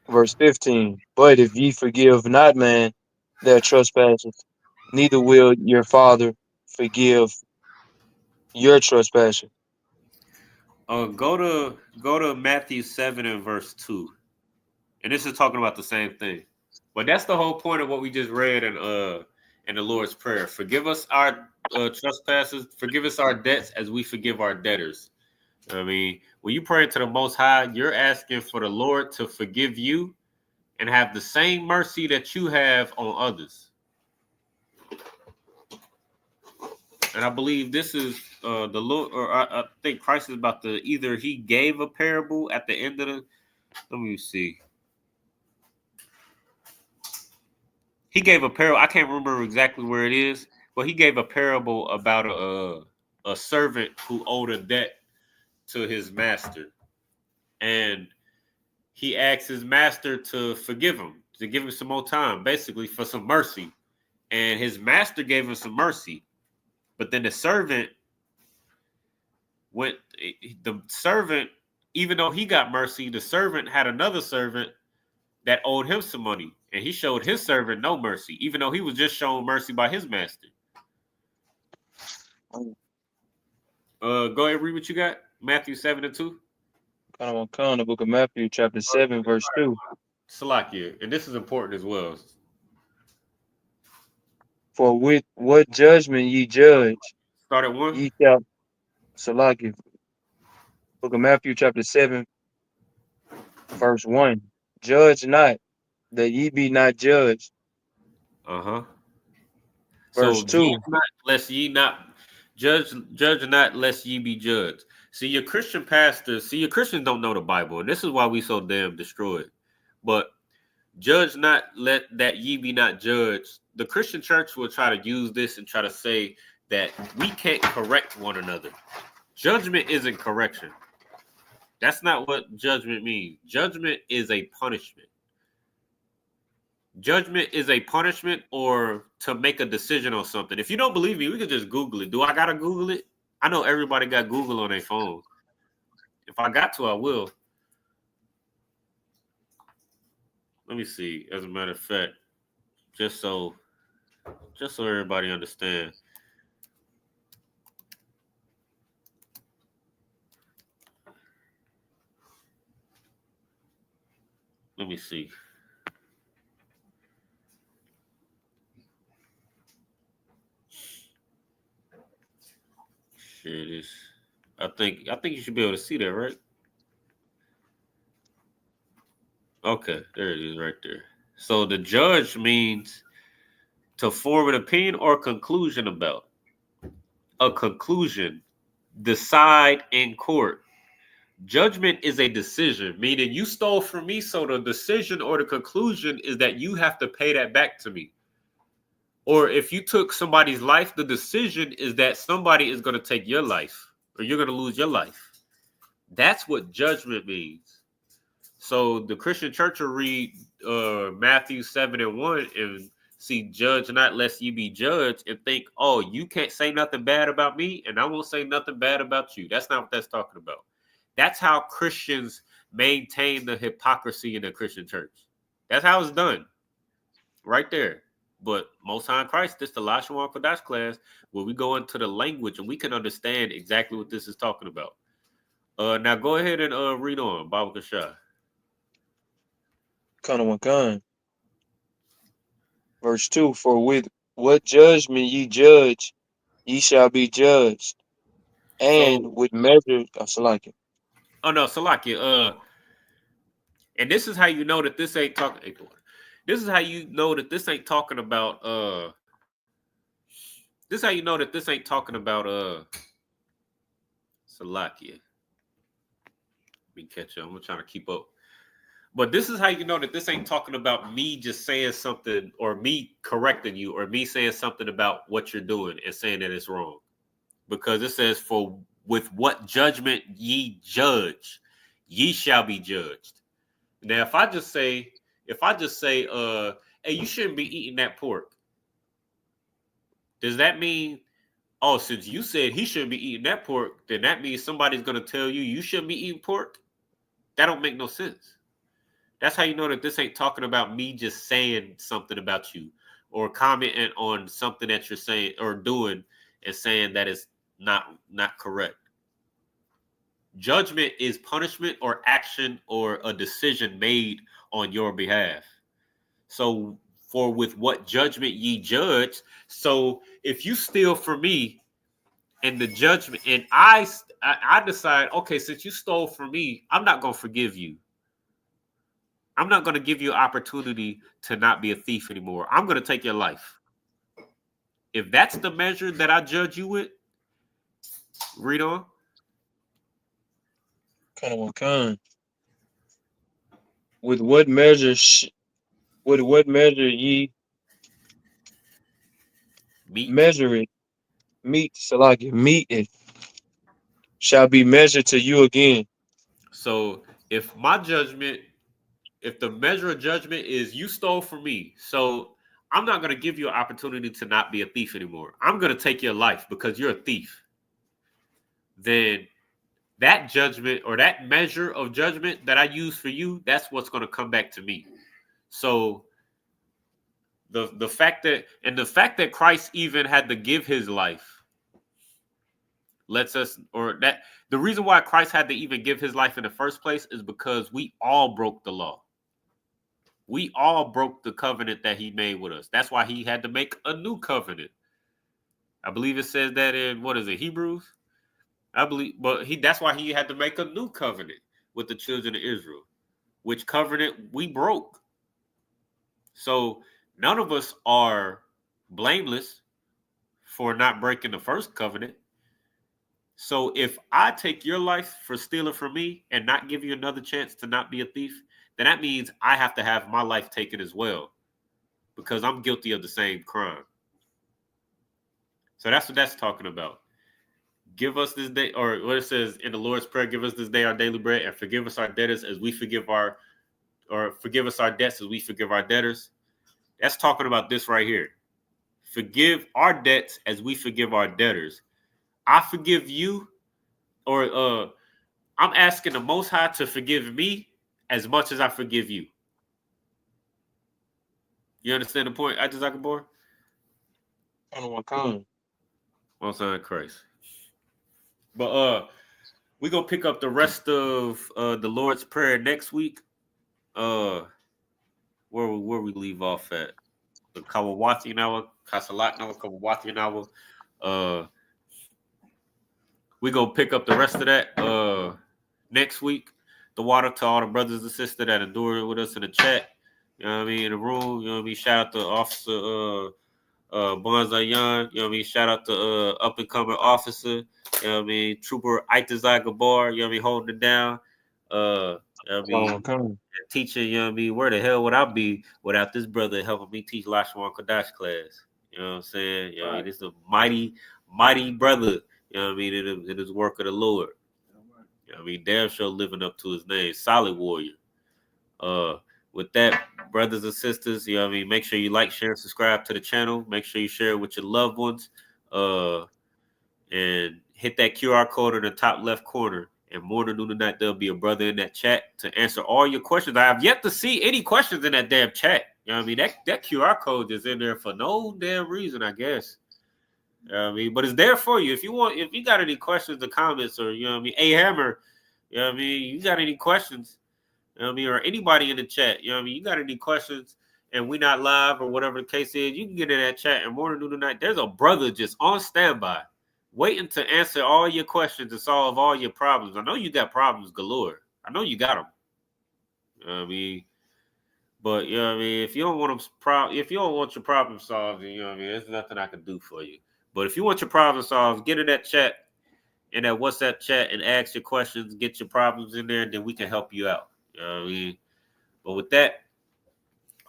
Verse 15. But if ye forgive not man their trespasses, neither will your Father forgive your trespasses. Go to Matthew 7 and verse 2. And this is talking about the same thing. But that's the whole point of what we just read in the Lord's Prayer. Forgive us our trespasses, forgive us our debts as we forgive our debtors. I mean, when you pray to the Most High, you're asking for the Lord to forgive you and have the same mercy that you have on others. And I believe this is the Lord, or I think Christ is about to, either he gave a parable at the end of the, let me see. He gave a parable. I can't remember exactly where it is, but he gave a parable about a servant who owed a debt to his master. And he asked his master to forgive him, to give him some more time, basically for some mercy. And his master gave him some mercy. But then the servant, even though he got mercy, the servant had another servant that owed him some money. And he showed his servant no mercy, even though he was just shown mercy by his master. Go ahead, read what you got. Matthew 7 and 2. Come. The book of Matthew, chapter 7, verse 2. Salakia. And this is important as well. For with what judgment ye judge, Start at 1. ye shall. Salakia. Book of Matthew, chapter 7, verse 1. Judge not, that ye be not judged. Uh-huh. Verse So 2. judge not lest ye be judged. See, your Christians don't know the Bible, and this is why we so damn destroyed. But judge not, let that ye be not judged. The Christian church will try to use this and try to say that we can't correct one another. Judgment isn't correction. That's not what judgment means. Judgment is a punishment. Judgment is a punishment or to make a decision on something. If you don't believe me, we can just Google it. Do I gotta Google it? I know everybody got Google on their phone. If I got to, I will. Let me see. As a matter of fact, just so everybody understands. Let me see. Share this. I think you should be able to see that, right? Okay, there it is right there. So the judge means to form an opinion or conclusion about. A conclusion. Decide in court. Judgment is a decision, meaning you stole from me, so the decision or the conclusion is that you have to pay that back to me. Or if you took somebody's life, the decision is that somebody is going to take your life or you're going to lose your life. That's what judgment means. So the Christian church will read Matthew 7 and 1 and see, judge not lest ye be judged, and think, oh, you can't say nothing bad about me and I won't say nothing bad about you. That's not what that's talking about. That's how Christians maintain the hypocrisy in the Christian church. That's how it's done. Right there. But Most High in Christ, this is the Lashawan Qadash class where we go into the language and we can understand exactly what this is talking about. Now go ahead and read on, Baba Kashah. Kanawakan. Verse 2, for with what judgment ye judge, ye shall be judged. And So, with measure, Salaki. oh no, Salakia. And this is how you know that this ain't talking. This is how you know that this ain't talking about. This is how you know that this ain't talking about. Salakia. Let me catch up. I'm trying to keep up. But this is how you know that this ain't talking about me just saying something or me correcting you or me saying something about what you're doing and saying that it's wrong. Because it says, for with what judgment ye judge, ye shall be judged. Now, if I just say, hey, you shouldn't be eating that pork. Does that mean, oh, since you said he shouldn't be eating that pork, then that means somebody's going to tell you you shouldn't be eating pork? That don't make no sense. That's how you know that this ain't talking about me just saying something about you or commenting on something that you're saying or doing and saying that it's not correct. Judgment is punishment or action or a decision made on your behalf. So for with what judgment ye judge. So if you steal from me and the judgment and I decide, okay, since you stole from me, I'm not going to forgive you. I'm not going to give you an opportunity to not be a thief anymore. I'm going to take your life. If that's the measure that I judge you with, read on. Kanawakan. With what measure ye measure it, meet it, shall be measured to you again. So if my judgment, if the measure of judgment is you stole from me, so I'm not going to give you an opportunity to not be a thief anymore. I'm going to take your life because you're a thief. Then that judgment or that measure of judgment that I use for you, that's what's going to come back to me. So the fact that Christ even had to give his life lets us, or that the reason why Christ had to even give his life in the first place is because we all broke the law. We all broke the covenant that he made with us. That's why he had to make a new covenant. I believe it says that in, what is it, Hebrews? I believe, but that's why he had to make a new covenant with the children of Israel, which covenant we broke. So none of us are blameless for not breaking the first covenant. So if I take your life for stealing from me and not give you another chance to not be a thief, then that means I have to have my life taken as well because I'm guilty of the same crime. So that's what that's talking about. Give us this day, or what it says in the Lord's Prayer, give us this day our daily bread and forgive us our debtors as we forgive forgive us our debts as we forgive our debtors. That's talking about this right here. Forgive our debts as we forgive our debtors. I forgive you, or I'm asking the Most High to forgive me as much as I forgive you. You understand the point, Ajazakabor? Kanawakan. Most High in Christ. But we're gonna pick up the rest of the Lord's Prayer next week. Where we leave off at? The Kawawati Nawa, Kasalat Nawa, Kawawati Nawa. We're gonna pick up the rest of that next week. The water to all the brothers and sisters that endured with us in the chat. You know what I mean? In the room. You know what I mean? Shout out to Officer Bonzayan. You know what I mean? Shout out to up and coming officer. You know what I mean? Trooper Itazai Gabar. You know what I mean? Holding it down. You know what I mean? Teaching, you know what I mean? Where the hell would I be without this brother helping me teach Lashawan Qadash class? You know what I'm saying? You know, right. This is a mighty, mighty brother. You know what I mean? In his work of the Lord. You know what I mean? Damn sure living up to his name. Solid warrior. With that, brothers and sisters, you know what I mean? Make sure you like, share, and subscribe to the channel. Make sure you share it with your loved ones. And hit that QR code in the top left corner. And more than tonight, there'll be a brother in that chat to answer all your questions. I have yet to see any questions in that damn chat. You know what I mean? That QR code is in there for no damn reason, I guess. You know what I mean? But it's there for you. If you got any questions or comments, or you know what I mean, A Hammer, you know what I mean, you got any questions, you know what I mean, or anybody in the chat, you know what I mean, you got any questions and we not live or whatever the case is, you can get in that chat and morning, noon, and night. There's a brother just on standby, waiting to answer all your questions and solve all your problems. I know you got problems galore. I know you got them. You know what I mean? But you know what I mean, if you don't want your problem solved, you know what I mean, there's nothing I can do for you. But if you want your problem solved, get in that chat, in that WhatsApp chat, and ask your questions, get your problems in there, and then we can help you out. You know what I mean? But with that,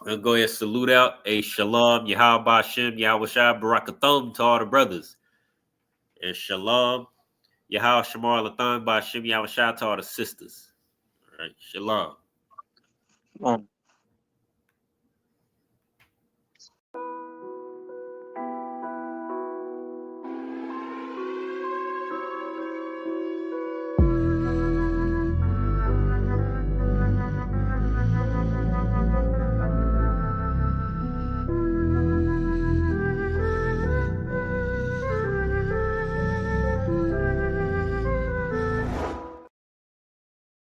I'm going to go ahead and salute out a shalom, Yahweh Bashem, Yahweh Shai, Barakathum to all the brothers. And shalom, Yahweh Shamar Latham Bashem, Yahweh Shai to all the sisters. All right, shalom. Come on.